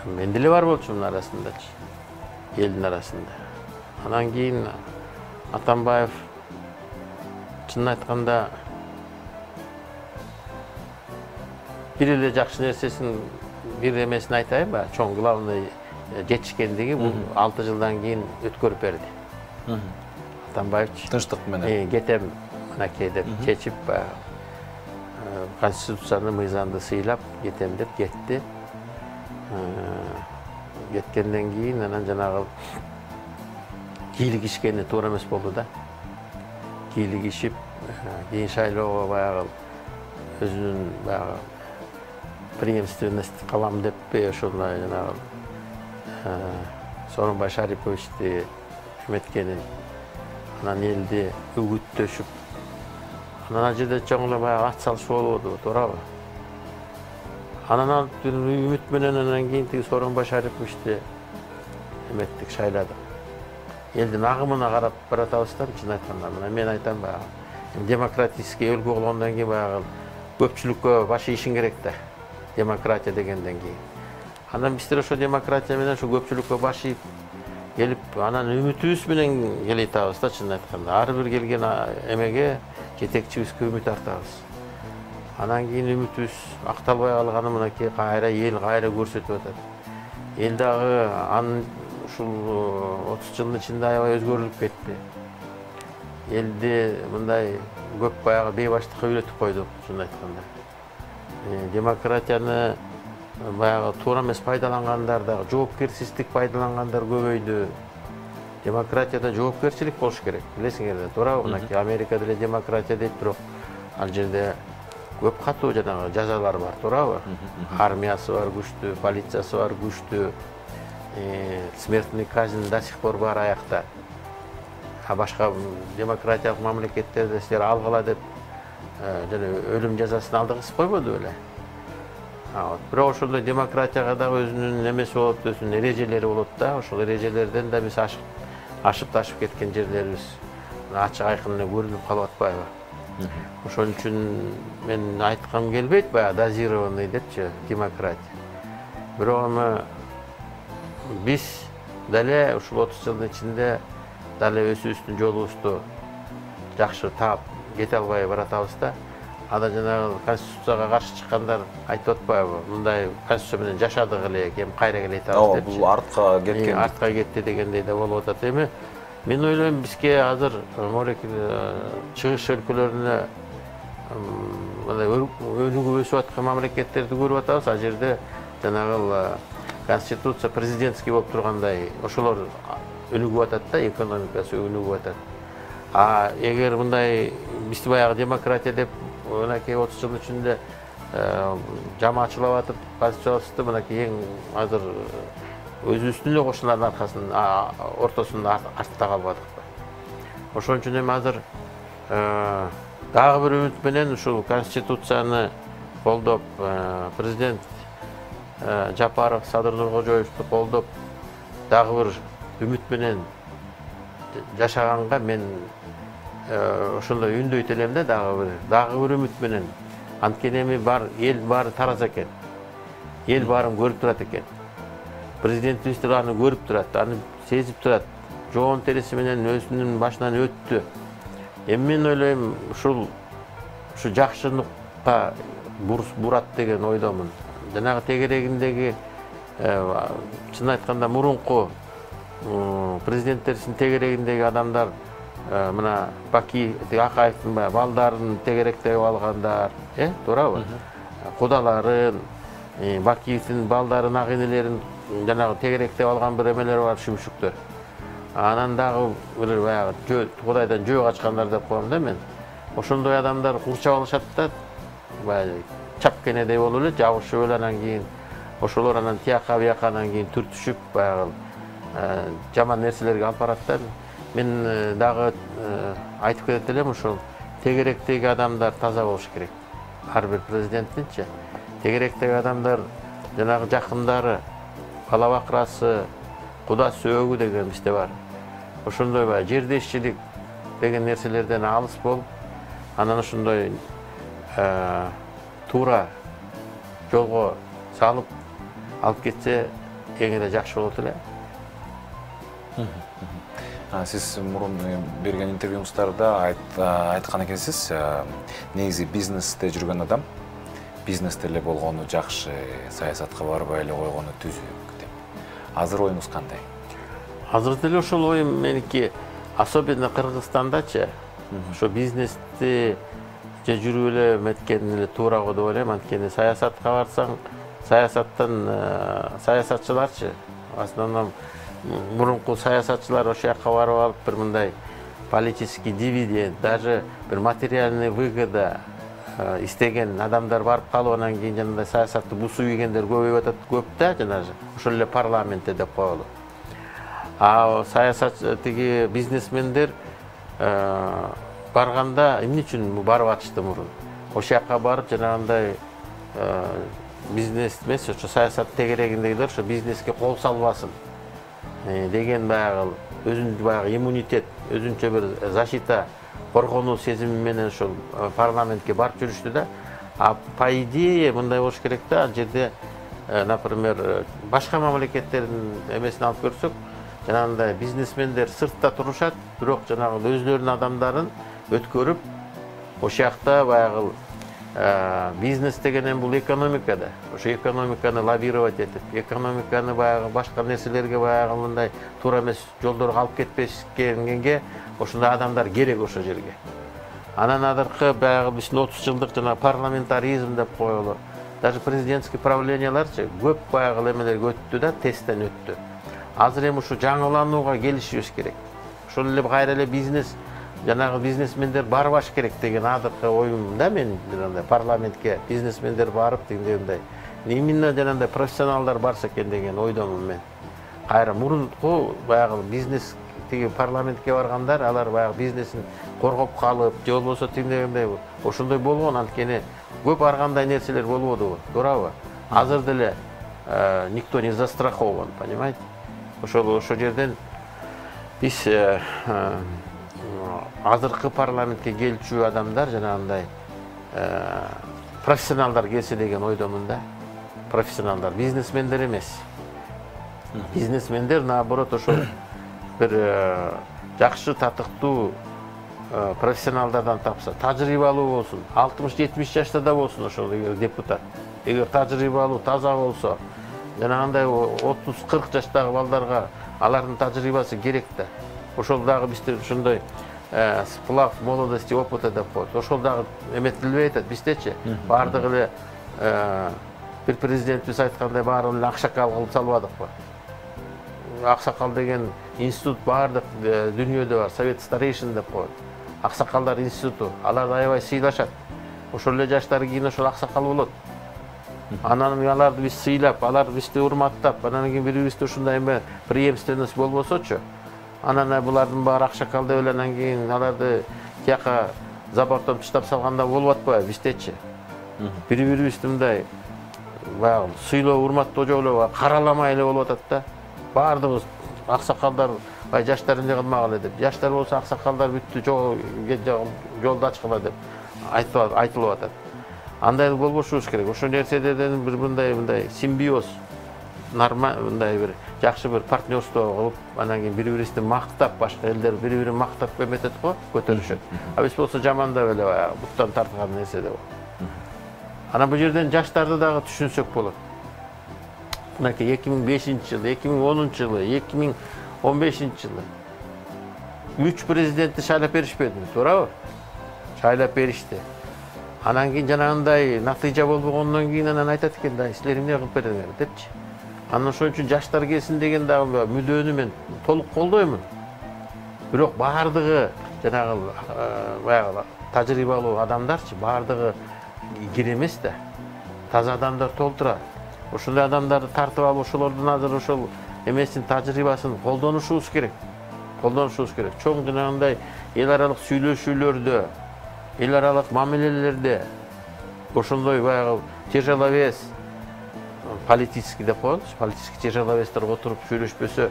Мен деле бар болчумун арасындачы. Элдин арасында. Анан кийин Атамбаев чынын айтканда бир эле жакшы нерсесин, бир эмесин айтайынбы? Чоң главный жетишкендиги бул 6 жылдан кийин өткөрүп берди. Атамбаевич тынчтык менен кетем мынакей деп чечип, конституцияны, мыйзамды сыйлап кетем деп кетти. Кеткенден кийин анан жанагы кийлигишкени туура эмес болду да. Кийлигишип, кийин шайлоого баягы өзүнүн баягы преемственность калам деп ошондой жанагы Сооронбай Шариповичти эметкенин, анан элди үгүттөшүп, анан ал жерде чоң эле баягы ат салыш болду, туурабы? Анан ал үмүт менен анан кийин тиги Сооронбай Шариповичти эметтик, шайладык. Элдин агымына карап баратабыз да, чын айтканда. Мына мен айтам баягы, демократический өлкө болгондон кийин баягы көпчүлүккө баш ийишиң керек да. Демократия дегенден кийин. Анан биздер ошо демократия менен ошо көпчүлүккө баш ийип келип, анан үмүтүбүз менен келе атабыз да, чын айтканда. Ар бир келген эмеге жетекчибизге үмүт артабыз. Анан кийин үмүтүбүз акталбай калганы мынакей кайра эл кайра көрсөтүп атат. Эл дагы анын ушул 30 жылдын ичинде аябай өзгөрүлүп кетти. Элди мындай көп баягы бейбаштыкка үйрөтүп койдук, чын айтканда. Демократияны баягы туура эмес пайдалангандар дагы, жоопкерсиздик пайдалангандар көбөйдү. Демократияда жоопкерчилик болуш керек, билесиңер да, туурабы? Мынакей Америка деле демократия дейт, бирок ал жерде көп катуу жанагы жазалар бар, туурабы? Армиясы бар күчтүү, полициясы бар күчтүү, смертный казнь до сих пор бар аякта. А башка демократиялык мамлекеттерде силер алгыла деп жана өлүм жазасын алдыргызып койбоду беле? Бирок ошондой демократияга дагы өзүнүн эмеси болот, өзүнүн эрежелери болот да. Ошол эрежелерден да биз ашып ташып кеткен жерлерибиз ачык айкын эле көрүнүп калып атпайбы? Ошон үчүн мен айткым келбейт баягы дозированный депчи демократия. Бирок эми биз дале ушул 30 жылдын ичинде дале өзүбүздүн жолубузду жакшы таап кете албай баратабыз да. Ада жанагы конституцияга каршы чыккандар айтып атпайбы? Мындай конституция менен жашадык эле, кем кайра келе атабыз депчи. Бул артка кеткен. Артка кетти дегендей да болуп атат. Эми мен ойлойм бизге азыр чыгыш өлкөлөрүнө мындай өнүгүп өсүп аткан мамлекеттерди көрүп атабыз. Ал жерде жанагы конституция президентский болуп тургандай ошолор өнүгүп атат да, экономикасы өнүгүп атат. А эгер мындай бизди баягы демократия деп мынакей 30 жылдын ичинде жамаачылап атып, конституциябызды мынакей эң азыр өзүбүздүн эле кошуналардын аркасынын ортосунда артта калбадыкпы? Ошон үчүн эми азыр дагы бир үмүт менен ушул конституцияны колдоп, президент Жапаров, Садыр Нуркожоевду колдоп, дагы бир үмүт менен жашаганга мен ошондой үндөйт элем да, дагы бир үмүт менен. Анткени эми эл баары тараз экен. Эл баарын көрүп турат экен. Президентибиз аны көрүп турат, аны сезип турат. Жоон тереси менен өзүнүн башынан өттү. Эми мен ойлойм, ушу жакшылыкка бурат деген ойдомун. Жанагы тегерегиндеги чын айтканда мурунку президенттердин тегерегиндеги адамдар, мына Бакиев, Акаевдин балдарын тегеректеп алгандар, туурабы? Кудаларын, Бакиевдин балдарын, агинелерин жанагы тегеректеп алган бир эмелер бар, шүмшүктөр. Анан дагы бир баягы Кудайдан жөө качкандар деп коем да мен. Ошондой адамдар курчап алышат да, баягы чапкенедей болуп эле жабышып эле анан кийин ошолор анан тияка бияканан кийин түртүшүп баягы жаман нерселерге алып барат да. Мен дагы айтып кетет элем, ошол тегеректеги адамдар таза болуш керек. Ар бир президенттинчи тегеректеги адамдар жанагы жакындары, бала бакырасы, куда сөөгү деген бизде бар. Ошондой баягы жердешчилик деген нерселерден алыс болуп, анан ошондой туура жолго салып алып кетсе эң эле жакшы болот эле. Сиз мурун берген интервьюңуздарда айткан экенсиз, негизи бизнесте жүргөн адам бизнесте эле болгону жакшы, саясатка барбай эле койгону түзүк деп. Азыр оюңуз кандай? Азыр деле ошол оюм меники, особенно Кыргызстандачы, ошо бизнести же жүрүп эле меткен эле туура го деп ойлойм. Анткени саясатка барсаң, саясатчыларчы, в основном мурунку саясатчылар ошол жакка барып алып, бир мындай политический дивиденд, даже бир материальный выгода истеген адамдар барып калып, анан кийин жанагындай саясатты бусуу ийгендер көбөйүп атат, көп да, жанагы ошол эле парламентте деп коелу. А саясат тиги бизнесмендер барганда эмне үчүн барып атышты мурун? Ошол жакка барып жанагындай бизнес эмес, ошо саясат тегерегиндегилер ошо бизнеске кол салбасын деген баягы өзүнүн баягы иммунитет, өзүнчө бир защита, коргонуу сезими менен ошол парламентке барып жүрүштү да. А по идее мындай болуш керек да, ал жерде, например, башка мамлекеттердин эмесин алып көрсөк, жанагындай бизнесмендер сыртта турушат, бирок жанагы өзлөрүнүн адамдарын өткөрүп, ошол жакта баягы бизнес дегенен бул экономикада, ошо экономиканы лоббировать этип, экономиканы баягы башка нерселерге баягы мындай туура эмес жолдорго алып кетпешкенге ошондой адамдар керек ошол жерге. Анан азыркы баягы биздин 30 жылдык жана парламентаризм деп коелу. Даже президентский правленияларчы көп баягы эмелерге өттү да, тесттен өттү. Азыр эми ушу жаңыланууга келишибиз керек. Ошол эле кайра эле бизнес, жанагы бизнесмендер барбаш керек деген азыркы оюм да мен, жанагындай парламентке бизнесмендер барып дегендей. Именно жанагындай профессионалдар барса экен деген ойдомун мен. Кайра мурунку баягы бизнес тиги парламентке баргандар, алар баягы бизнесин коргоп калып, же болбосо тигдегендей ошондой болгон, анткени көп аргандай нерселер болбодубу, туурабы? Азыр деле никто не застрахован, понимаете? Ошол жерден биз азыркы парламентке келчү адамдар жанагындай профессионалдар келсе деген ойдомун да. Профессионалдар, бизнесмендер эмес. Бизнесмендер наоборот ошол бир жакшы татыктуу профессионалдардан тапса, тажрыйбалуу болсун, 60-70 жашта да болсун ошол депутат. Эгер тажрыйбалуу, таза болсо, жанагындай 30-40 жаштагы балдарга алардын тажрыйбасы керек да. Ошол дагы бизде ошондой сплав молодости опыта деп коет. Ошол дагы эметилбей атат биздечи. Бардыгы эле бир президентибиз айткандай баарын эле аксакал кылып салбадыкпы? Аксакал деген институт бардык дүйнөдө бар, совет старейшин деп коет. Аксакалдар институту, алар аябай сыйлашат. Ошол эле жаштар кийин ошол аксакал болот. Анан аларды биз сыйлап, алар бизди урматтап, анан кийин бири-бирибизди ушундай эме преемственность болбосочу, анан булардын баары аксакал деп эле анан кийин аларды тияка забордон таштап салганда болуп атпайбы биздечи. Бири-бирибизди мындай баягы сыйлоо, урматтоо жолу караламай эле болуп атат да. Бардыгыбыз аксакалдар бай жаштар эмне кылмагыла деп, жаштар болсо аксакалдар бүттү жолду ачкыла деп айтылып атат. Андай болбошубуз керек. Ошол нерселерден бир мындай симбиоз, мындай бир жакшы бир партнерство кылып, анан кийин бири-бирибизди мактап, башка элдер бири-бирин мактап эметет го, көтөрүшөт. А биз болсо жамандап эле баягы буттан тарткан нерсе деп. Анан бул жерден жаштарды дагы түшүнсөк болот. Мынакей 2005-жылы, 2010-жылы, 2015-жылы 3 президентти шайлап беришпедиби, туурабы? Шайлап беришти. Анан кийин жанагындай натыйжа болбогондон кийин анан айтат экен да, силер эмне кылып бериңер депчи. Анан ошон үчүн жаштар келсин деген дагы мүдөнү мен толук колдоймун. Бирок бардыгы жанагы баягы тажрыйбалуу адамдарчы, бардыгы кире эмес да. таза адамдар толтурат. Ошондой адамдарды тартып алып, ошолордун азыр ошол эмесин тажрыйбасын колдонушубуз керек. Чоң жанагындай эл аралык сүйлөшүүлөрдө, эл аралык мамилелерде ошондой баягы тяжеловес политический деп коебуз. Политический тяжеловестер отуруп сүйлөшпөсө,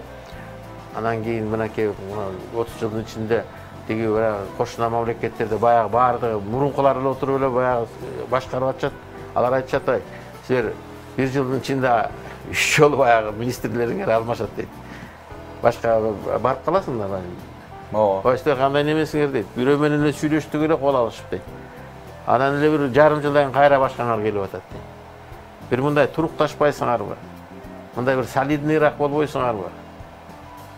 анан кийин мынакей 30 жылдын ичинде тиги кошуна мамлекеттерде баягы баардыгы мурункулар эле отуруп эле баягы башкарып атышат. Алар айтышат, силер 1 жылдын ичинде 3 жолу баягы министрлериңер алмашат дейт. Башка барып каласыңдар баягы. Силер кандай немесиңер дейт. Бирөө менен эле сүйлөштүк эле кол алышып дейт. Анан эле бир жарым жылдан кайра башкаңар келип атат дейт. Бир мындай турукташпайсыңарбы? Мындай бир солидныйраак болбойсуңарбы?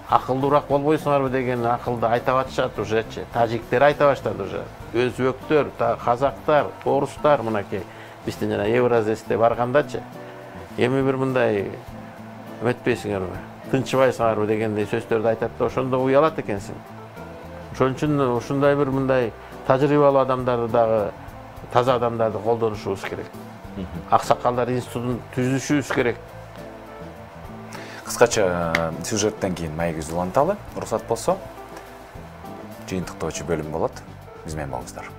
Акылдуураак болбойсуңарбы деген акылды айта атышат ужечи. Тажиктер айта баштады уже. Өзбектөр, казактар, орустар мынакей биздин жана Евразиясте баргандачы. Эми бир мындай өтпөйсүңөрбү? Тынчыбайсыңарбы дегендей сөздөрдү айтат да, ошондо уялат экенсиң. Ошон үчүн ушундай бир мындай тажрыйбалуу адамдарды дагы таза адамдарды колдонушубуз керек. Аксакалдар институтун түзүшүбүз керек. Кыскача сюжеттен кийин маегибизди уланталы, уруксат болсо. Жыйынтыктоочу бөлүм болот. Биз менен болуңуздар.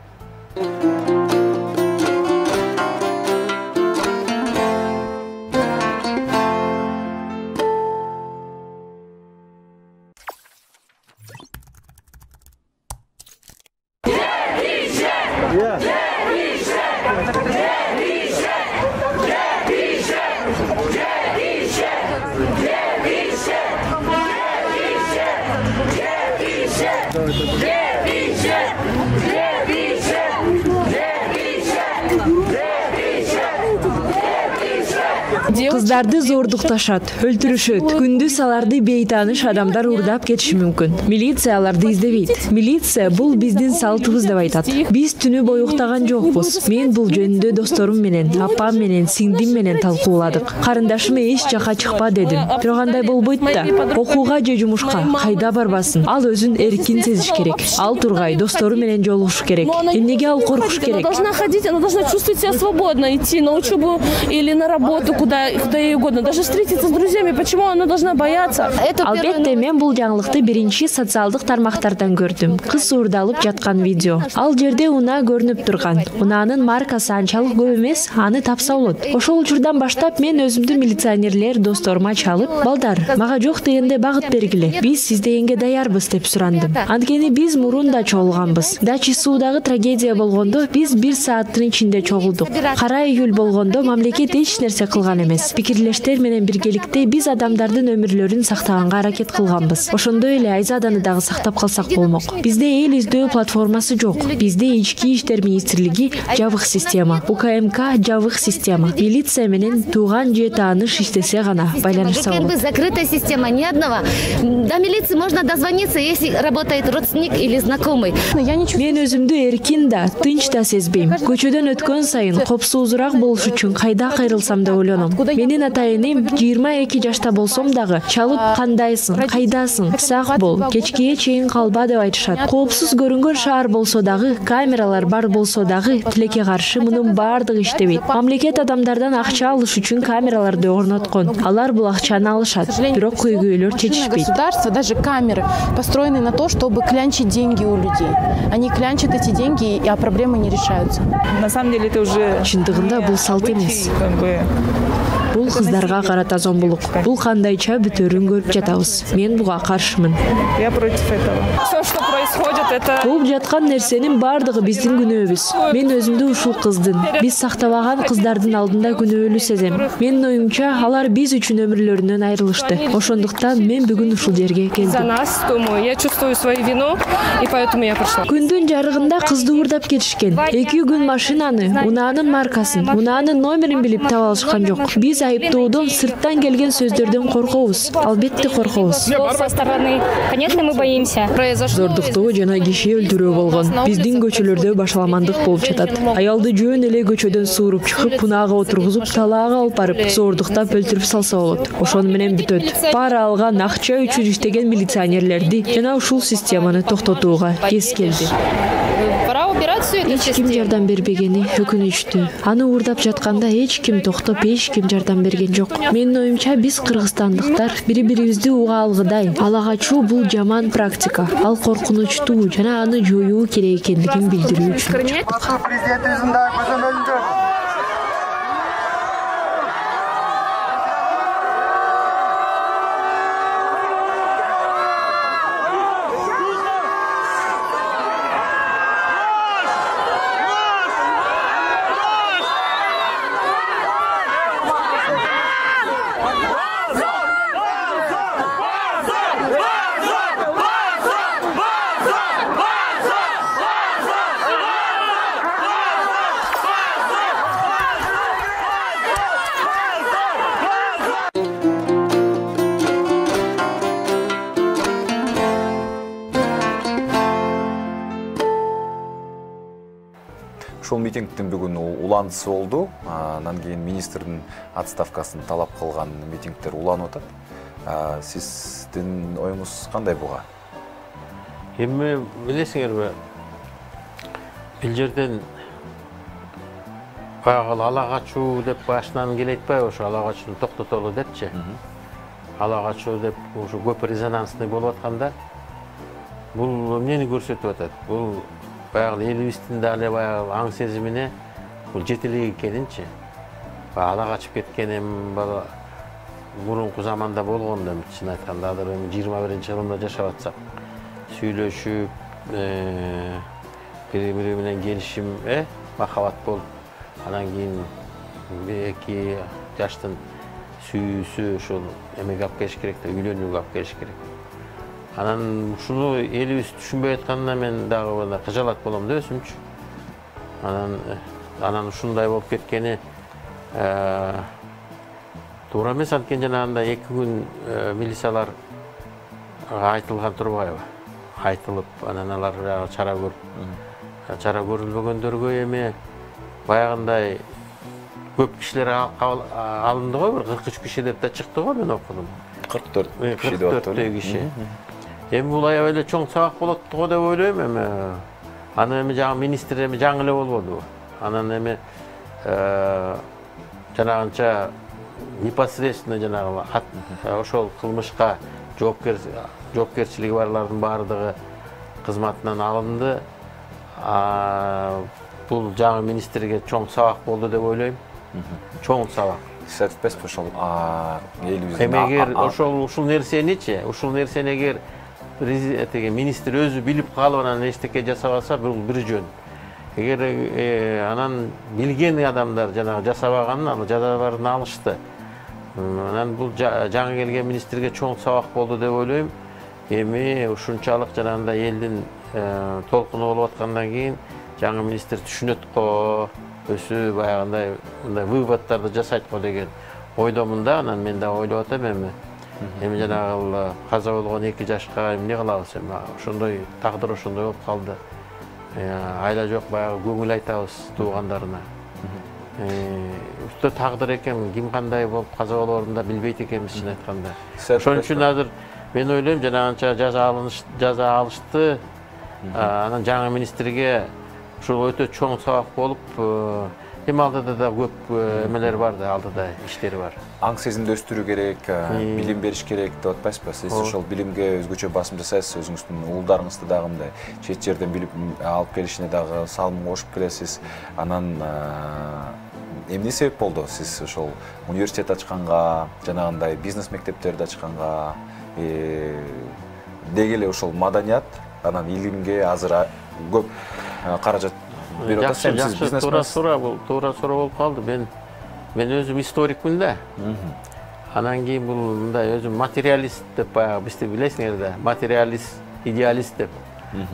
Кыздарды зордукташат, өлтүрүшөт. Күндүз аларды бейтаныш адамдар урдап кетиши мүмкүн. Милиция аларды издебейт. Милиция бул биздин салтыбыз деп айтат. Биз түнү бою уктаган жокпуз. Мен бул жөнүндө досторум менен, апам менен, сиңдим менен талкууладык. Карындашым эч жака чыкпа дедим. Бирок андай болбойт да. Окууга же жумушка кайда барбасын? Ал өзүн эркин сезиш керек. Ал тургай достору менен жолугуш керек. Эмнеге ал коркуш керек? Она должна ходить, она должна чувствовать себя свободно, идти на учебу или на работу, куда ей угодно, даже встретиться с друзьями. Почему она должна бояться? Албетте мен бул жаңылыкты биринчи социалдык тармактардан көрдүм. Кыз уурдалып жаткан видео. Ал жерде унаа көрүнүп турган. Унаанын маркасы анчалык көп эмес, аны тапса болот. Ошол учурдан баштап мен өзүмдү милиционерлер досторума чалып, балдар, мага жок дегенде багыт бергиле. Биз сиз дегенге даярбыз деп сурандым. Анткени биз мурун да чогулганбыз. Дачи суудагы трагедия болгондо биз 1 сааттын ичинде чогулдук. Кара июль болгондо мамлекет эч нерсе кылган эмес. Пикирлештер менен биргеликте биз адамдардын өмүрлөрүн сактаганга аракет кылганбыз. Ошондой эле Айзаданы дагы сактап калсак болмок. Бизде эл издөө платформасы жок. Бизде ички иштер министрлиги жабык система, УКМК жабык система. Милиция менен тууган же тааныш иштесе гана байланышса болот. Закрытая система, ни одного. До милиции можно дозвониться, если работает родственник или знакомый. Мен өзүмдү эркин да, тынч да сезбейм. Көчөдөн өткөн сайын копсуузураак болуш үчүн кайда кайрылсам деп ойлоном. Менин атайынем 22 жашта болсом дагы чалып кандайсың, кайдасың, сак бол, кечкеге чейин калба деп айтышат. Коопсуз көрүнгөн шаар болсо дагы, камералар бар болсо дагы тилекке каршы мунун баардыгы иштебейт. Мамлекет адамдардан акча алыш үчүн камераларды орноткон. Алар бул акчаны алышат, бирок көйгөйлөр чечишпейт. Государство, даже камеры построены на то, чтобы клянчить деньги у людей. Они клянчат эти деньги, а проблемы не решаются. На самом деле это уже чындыгында бул салт эмес. Бул кыздарга карата зомбулук. Бул кандайча бүтөрүн көрүп жатабыз. Мен буга каршымын. Я против этого. Все, что происходит, это... Болуп жаткан нерсенин баардыгы биздин күнөөбүз. Мен өзүмдү ушул кыздын, биз сактабаган кыздардын алдында күнөөлүү сезем. Менин оюмча, алар биз үчүн өмүрлөрүнөн айрылышты. Ошондуктан мен бүгүн ушул жерге келдим. За нас, думаю, я чувствую свою вину, и поэтому я пришла. Күндүн жарыгында кызды уурдап кетишкен. 2 күн машинаны, унаанын маркасын, унаанын номерин билип таба алышкан жок. Биз айыптоодон, сырттан келген сөздөрдөн коркобуз. Албетте коркобуз. Со стороны, конечно, мы боимся. Зордуктоо жана киши өлтүрүү болгон. Биздин көчөлөрдө башаламандык болуп жатат. Аялды жөн эле көчөдөн сууруп чыгып, пунаага отургузуп, талаага алып барып, зордуктап өлтүрүп салса болот. Ошону менен бүтөт. Пара алган, акча үчүн иштеген милиционерлерди жана ушул системаны токтотууга кез келди. Пора убирать все это Эч ким жардам бербегени өкүнүчтүү. Аны уурдап жатканда эч ким токтоп, эч ким жардам берген жок. Менин оюмча биз кыргызстандыктар бири-бирибизди уга алгыдай. Ала качуу бул жаман практика. Ал коркунучтуу жана аны жоюу керек экендигин билдирүү үчүн. Ушул митингдин бүгүн уландысы болду. Анан кийин министрдин отставкасын талап кылган митингдер уланып атат. Сиздин оюңуз кандай буга? Эми билесиңерби, бул жерден баягы ала качуу деп башынан келе айтпайбы, ошо ала качууну токтотолу депчи. Ала качуу деп ушу көп резонансный болуп атканда бул эмнени көрсөтүп атат? Бул баягы элибиздин дагы баягы аң сезимине бул жетелек экенинчи. Ала качып кеткен эми бала мурунку заманда болгондо, чын айтканда, азыр 21-жылында жашап атсак, сүйлөшүп, бири-бири менен келишим, махабат болуп, анан кийин эки жаштын сүйүүсү ошол эмеге алып келиш керек да, үйлөнүүгө алып келиш керек. Анан ушуну элибиз түшүнбөй атканда мен дагы кыжалат болом да өзүмчү. Анан ушундай болуп кеткени туура эмес, анткени жанагындай 2 күн милициялар айтылган турбайбы? Айтылып, анан алар чара көрүп, чара көрүлбөгөндөргө эми баягындай көп кишилер алынды го, 43 киши деп да чыкты го, мен окудум. 44 киши деп аттым. Киши. Эми бул аябай эле чоң сабак болот го деп ойлойм эми. Аны эми жаңы министр эми жаңы эле болбоду. Анан эми жанагынча непосредственно жанагы ошол кылмышка жоопкерчилиги барлардын баардыгы кызматынан алынды. Бул жаңы министрге чоң сабак болду деп ойлойм. Чоң сабак. Сиз айтпайсызбы ошол элибиздин эгер ушул нерсеничи, ушул нерсени эгер министр өзү билип калып анан эчтеке жасап алса, бул бир жөн. Эгер анан билген адамдар жанагы жасабаганын, ал жазаларын алышты. Анан бул жаңы келген министрге чоң сабак болду деп ойлойм. Эми ушунчалык жанагындай элдин толкуну болуп аткандан кийин жаңы министр түшүнөт го, өзү баягындай мындай выводдарды жасайт го деген ойдомун да. Анан мен да ойлоп атам эми. Эми жанагы каза болгон 2 жашка эмне кылабыз эми? Ошондой тагдыр ошондой болуп калды. Айла жок, баягы көңүл айтабыз туугандарына. Үстө тагдыр экен, ким кандай болуп каза болорун да билбейт экенбиз, чын айтканда. Ошон үчүн азыр мен ойлойм, жанагынча жаза алышты. Анан жаңы министрге ушул өтө чоң сабак болуп, эми алдыда да көп эмелер бар да, алдыда иштери бар. Аң сезимди өстүрүү керек, билим бериш керек деп атпайсызбы? Сиз ошол билимге өзгөчө басым жасайсыз, өзүңүздүн уулдарыңызды дагы мындай чет жерден билип алып келишине дагы салым кошуп келесиз. Анан эмне себеп болду сиз ошол университет ачканга, жанагындай бизнес мектептерди ачканга, деги эле ошол маданият, анан илимге азыр көп каражат берип атасыз, сиз бизнесмен. Туура суроо болуп калды. Мен өзүм историкмин да. Анан кийин бул мындай өзүм материалист деп баягы бизди билесиңер да, материалист, идеалист деп.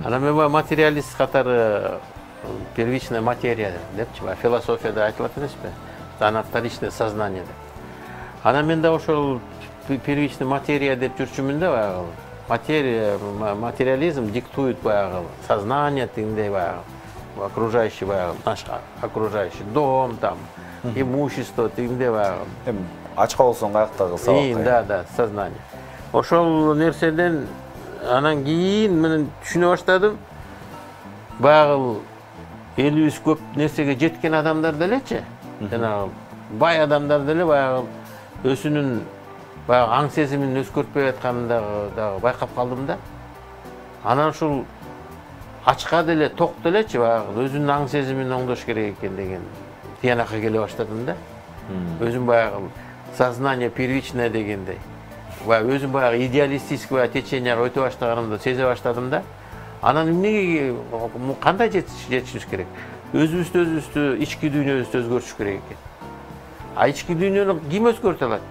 Анан мен материалист катары первичная материя депчи, философияда айтылат эмеспи? Ана вторичное сознание деп. Анан мен да ошол первичный материя деп жүрчүмүн да, баягы. Материя, материализм диктует баягы сознание тигиндей баягы. Окружающий баягы, наш окружающий дом там, имущество тигиндей баягы. Ачка болсоң каякта кылсаң. Да, сознание. Ошол нерседен анан кийин мен түшүнө баштадым. Баягы элибиз көп нерсеге жеткен адамдар делечи. Жанагы бай адамдар деле баягы өзүнүн баягы аң сезимин өзгөртпөй атканын дагы байкап калдым да. Анан ушул ачка деле, ток делечи баягы өзүнүн аң сезимин оңдош керек экен деген тиянакка келе баштадым да. Өзүм баягы сознание первичное дегендей. Өзүм баягы идеалистический теченияга өтө баштаганымды сезе баштадым да. Анан эмнеге кандай жетишибиз керек? Өзүбүздү ички дүйнөбүздү өзгөртүш керек экен. А ички дүйнөнү ким өзгөртө алат?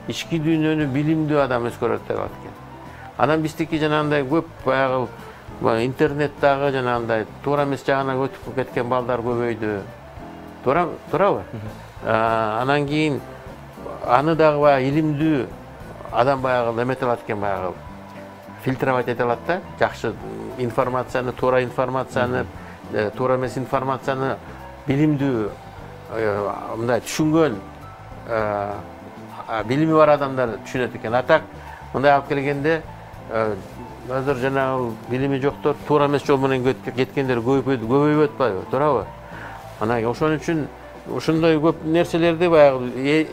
Ички дүйнөнү билимдүү адам өзгөртө алат экен. Анан биздики жанагындай көп баягы интернеттагы жанагындай туура эмес жагына өтүп кеткен балдар көбөйдү. Туурабы? Анан кийин аны дагы баягы илимдүү адам баягы эмете алат экен, баягы фильтровать эте алат да, жакшы информацияны, туура информацияны, туура эмес информацияны билимдүү мындай түшүнгөн билими бар адамдар түшүнөт экен. А так мындай алып келгенде азыр жанагы билими жоктор туура эмес жол менен кеткендер көбөйүп атпайбы, туурабы? Анан ошон үчүн ушундай көп нерселерди баягы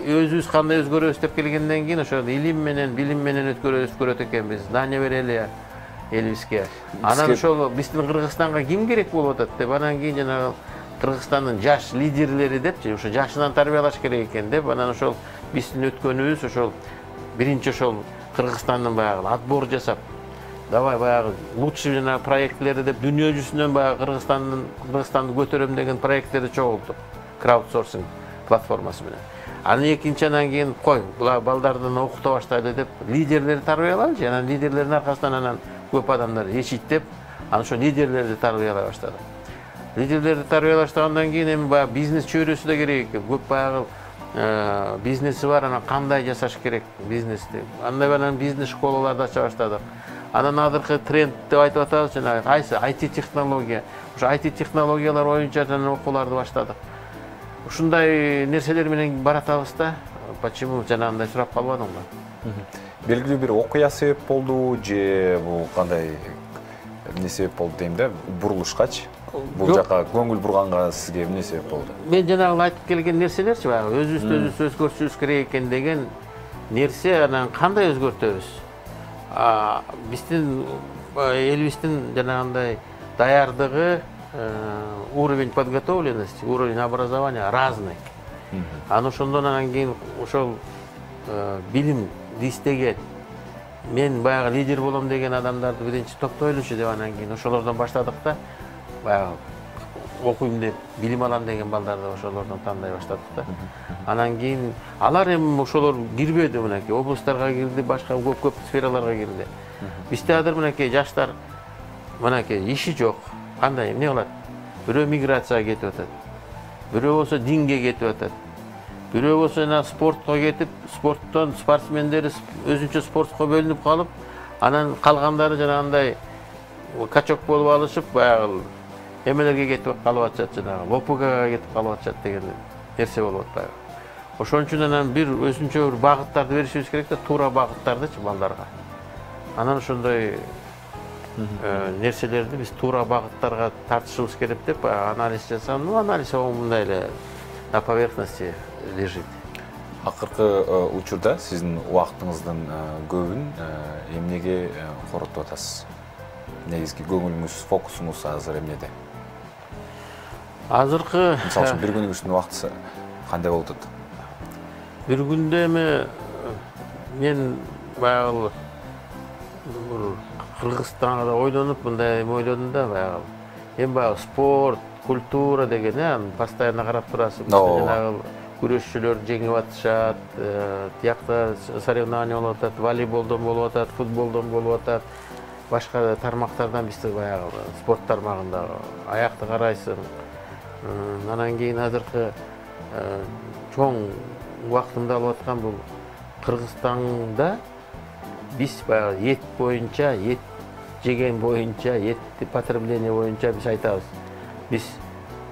өзүбүз кандай өзгөрөбүз деп келгенден кийин ошо илим менен, билим менен өзгөрөт экенбиз. Знания берели элибизге. Анан ошол биздин Кыргызстанга ким керек болуп атат деп, анан кийин жанагы Кыргызстандын жаш лидерлери депчи, ошо жашынан тарбиялаш керек экен деп, анан ошол биздин өткөнүбүз ошол биринчи ошол Кыргызстандын баягы отбор жасап, давай баягы лучший жана проектлери деп дүйнө жүзүнөн баягы Кыргызстанды көтөрөм деген проектлерди чогулттук. Краудсорсинг платформасы менен. Анан экинчи анан кийин кой, балдардын окута баштайлы деп лидерлерди тарбиялайлы, анан лидерлердин аркасынан анан көп адамдар ешит деп, анан ошо лидерлерди тарбиялай баштады. Лидерлерди тарбиялай баштагандан кийин эми баягы бизнес чөйрөсү да керек экен. Көп баягы бизнеси бар, анан кандай жасаш керек бизнести. Андан бизнес школаларды ача баштадык. Анан азыркы тренд деп айтып атабыз, жана кайсы IT технология. Ошо IT технологиялар боюнча жана окууларды баштадык. Ушундай нерселер менен баратабыз да. Почему жанагындай сурап калбадыңбы? Белгилүү бир окуя себеп болду же бул кандай эмне себеп болду дейм да? Бурулушкачы? Бул жака көңүл бурганга сизге эмне себеп болду? Мен жанагы айтып келген нерселерчи, баягы өзүбүздү өзгөртүшүбүз керек экен деген нерсе, анан кандай өзгөртөбүз? Биздин элибиздин жанагындай даярдыгы, уровень подготовленности, уровень образования разный. Анан ошондон анан кийин ошол билим истеген, мен баягы лидер болом деген адамдарды биринчи топтойлучу деп, анан кийин ошолордон баштадык да. Баягы окуйм деп, билим алам деген балдарды ошолордон тандай баштадык да. Анан кийин алар эми ошолор кирбеди, мынакей облустарга кирди, башка көп сфераларга кирди. Бизде азыр мынакей жаштар мынакей иши жок. Кандай эмне кылат? Бирөө миграцияга кетип атат. Бирөө болсо динге кетип атат. Бирөө болсо спортко кетип, спорттон спортсмендери өзүнчө спортко бөлүнүп калып, анан калгандары жанагындай качок болуп алышып, баягы эмелерге кетип калып атышат, жанагы ЛОПГга кетип калып атышат деген нерсе болуп атпайбы. Ошон үчүн анан бир өзүнчө бир багыттарды беришибиз керек да, туура багыттардычы балдарга. Анан ошондой нерселерди биз туура багыттарга тартышыбыз керек деп анализ жасам. Анализ мындай эле на поверхности лежит. Акыркы учурда сиздин убактыңыздын көбүн эмнеге коротуп атасыз? Негизги көңүлүңүз, фокусуңуз азыр эмнеде? Азыркы мисалы үчүн бир күнүңүздүн убакыты кандай болуп атат? Бир күндө эми мен баягы Кыргызстанга ойлонуп, мындай ойлодум да, баягы. Эми баягы спорт, культура деген, постоянно карап турасыз. Жанагы күрөшчүлөр жеңип атышат, тиякта соревнования болуп атат, волейболдон болуп атат, футболдон болуп атат. Башка тармактардан бизде баягы спорт тармагында аякты карайсың. Анан кийин азыркы чоң убактымды алып аткан бул Кыргызстанда биз баягы эт боюнча, эт жеген боюнча, эт потребление боюнча биз айтабыз. Биз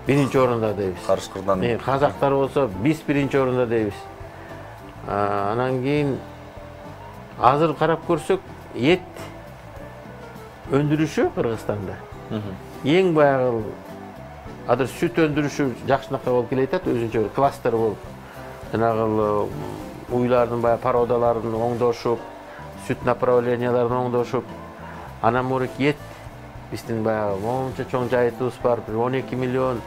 биринчи орунда дейбиз. Карышкырдан казактар болсо биз биринчи орунда дейбиз. Анан кийин азыр карап көрсөк, эт өндүрүшү Кыргызстанда эң баягы Азыр сүт өндүрүшү жакшынакай болуп келатат, өзүнчө бир кластер болуп. Жанагы уйлардын баягы породаларын оңдошуп, сүт направленияларын оңдошуп, анан мурики эт биздин баягы монча чоң жайытыбыз бар, 12 миллион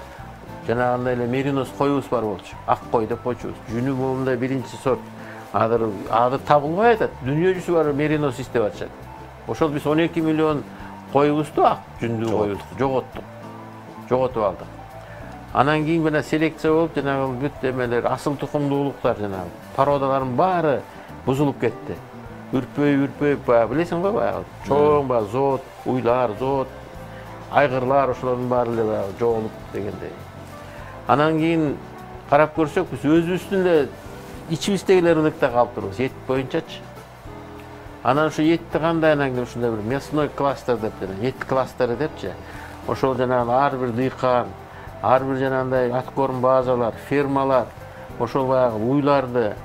жанагындай эле меринос коюбуз бар болчу. Ак кой деп койчубуз. Жүнү момундай биринчи сорт. Азыр табылбай атат. Дүйнө жүзү бар меринос издеп атышат. Ошол биз 12 миллион коюбузду ак жүндүү коюбузду жоготуп алдык. Анан кийин мына селекция болуп, жанагы бүт эмелер, асыл тукумдуулуктар жанагы породалардын баары бузулуп кетти. Үрпөй, билесиң го баягы чоң баягы зоот, уйлар, зоот, айгырлар ошолордун баары эле баягы жоголуп дегендей. Анан кийин карап көрсөк, биз өзүбүздүн эле ичибиздегилер ылыкта калып турбуз, эт боюнчачы. Анан ушу этти кандай анан ушундай бир мясной кластер деп, эт кластери депчи. Ошол жанагы ар бир дыйкан, ар бир жанагындай аткорм базалар, фермалар, ошол баягы уйларды,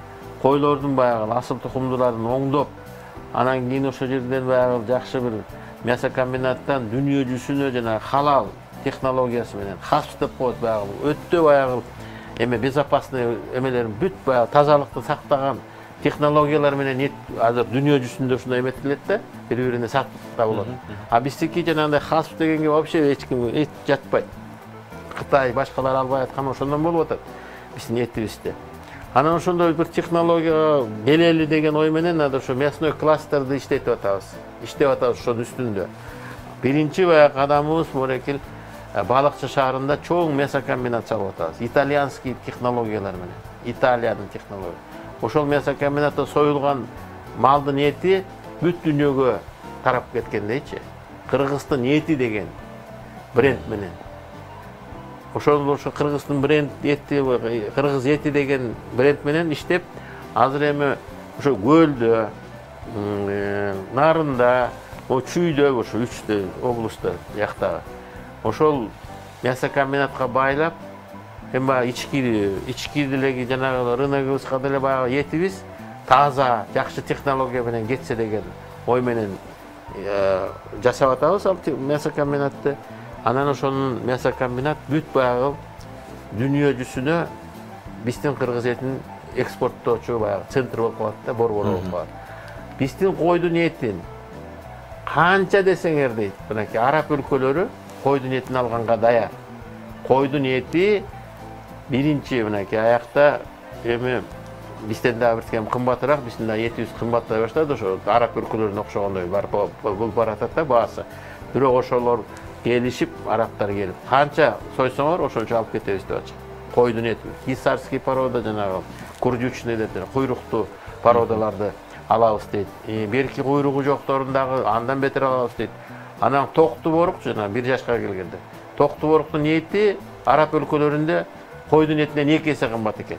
койлордун баягы асыл тукумдууларын оңдоп, анан кийин ошол жерден баягы жакшы бир мясокомбинаттан дүйнө жүзүнө жанагы халал технологиясы менен хас деп коет баягы өтө баягы эме безопасный эмелерин бүт баягы тазалыкты сактаган технологиялар менен эт азыр дүйнө жүзүндө ушундай эметилет да, бири-бирине сатып болот. А биздики жанагындай хас дегенге вообще эч ким эт жатпайт. Кытай башкалар албай аткан ошондон болуп атат биздин этибизде. Анан ошондой бир технология келели деген ой менен ошо мясной кластерди иштетип атабыз. Ошонун үстүндө. Биринчи баягы кадамыбыз мурекил Балыкчы шаарында чоң мясокомбинат салып атабыз. Итальянский технологиялар менен. Италиянын технология. Ошол мясокомбинатта союлган малдын эти бүт дүйнөгө тарап кеткендейчи. Кыргыздын эти деген бренд менен. Ошо Кыргыздын бренд эти, Кыргыз эти деген бренд менен иштеп, азыр эми ошо Көлдө, Нарында, Чүйдө, ошо 3 облустта жактагы. Ошол мясокомбинатка байлап, эми ички делеги жанагы рыногубузга деле баягы этибиз таза, жакшы технология менен кетсе деген ой менен жасап атабыз ал мясокомбинатты. Анан ошонун мясокомбинат бүт баягы дүйнө жүзүнө биздин кыргыз этин экспорттоочу баягы центр болуп калат да, борбор болуп калат. Биздин койдун этин канча десеңер дейт, мынакей араб өлкөлөрү койдун этин алганга даяр. Койдун эти биринчи мынакей аякта эми бизден да бир кем кымбатыраак, биздин да этибиз кымбаттай баштады, ошо араб өлкөлөрүнө окшогондой болуп баратат да баасы. Бирок ошолор келишип, арабтар келип, канча сойсоңор ошончо алып кетебиз деп атышат. Койдун эти, кисарский порода жанагы, курдючный деп, куйруктуу породаларды алабыз дейт. Берки куйругу жокторун дагы андан бетер алабыз дейт. Анан токтуу борук жана 1 жашка келгенде. Токтуу боруктун эти араб өлкөлөрүндө койдун этинен 2 эсе кымбат экен.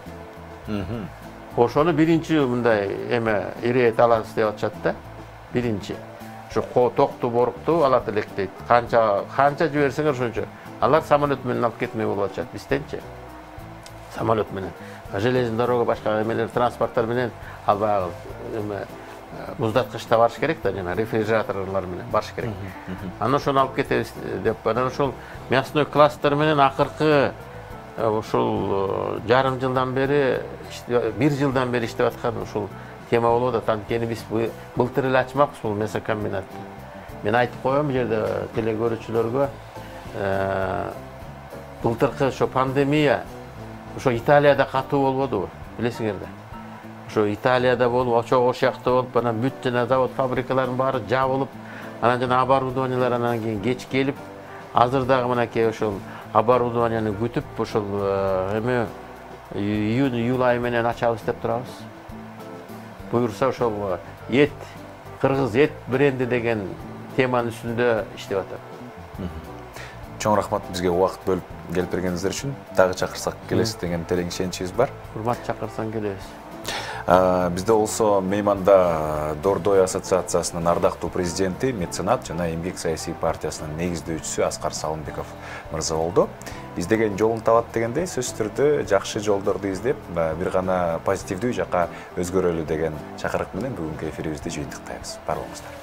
Ошону биринчи мындай эме ири эт алабыз деп атышат да. Биринчи. Ошо токтуу борукту алат элек дейт. Канча жиберсеңер ошончо. Алар самолет менен алып кетмей болуп атышат бизденчи. Самолет менен. Железный дорога башка эмелер транспорттор менен ал баягы эме муздаткычта барыш керек да, жана рефрижераторлор менен барыш керек. Анан ошону алып кетебиз деп, анан ошол мясной кластер менен акыркы ошол жарым жылдан бери, 1 жылдан бери иштеп аткан ушул тема болуп атат. Анткени биз былтыр эле ачмакпыз бул мясокомбинатты. Мен айтып коем бул жерде телекөрүүчүлөргө, былтыркы ошо пандемия ошо Италияда катуу болбодубу, билесиңер да. Ошо Италияда болуп, ошол сыяктуу болуп, анан бүт жана завод, фабрикалардын баары жабылып, анан жана оборудованиялар анан кийин кеч келип, азыр дагы мынакей ошол оборудованияны күтүп, ошол эме июнь ай менен ачабыз деп турабыз. Буюрса ошол эт, кыргыз эт бренди деген теманын үстүндө иштеп атат. Чоң рахмат бизге убакыт бөлүп келип бергениңиздер үчүн. Дагы чакырсак келесиз деген терең ишеничибиз бар. Урмат, чакырсаң келебиз. Бизде болсо мейманда Дордой ассоциациясынын ардактуу президенти, меценат жана Эмгек саясий партиясынын негиздөөчүсү Аскар Салымбеков мырза болду. Издеген жолун табат дегендей, сөзсүз түрдө жакшы жолдорду издеп, бир гана позитивдүү жака өзгөрөлү деген чакырык менен бүгүнкү эфирибизди жыйынтыктайбыз. Бар болуңуздар.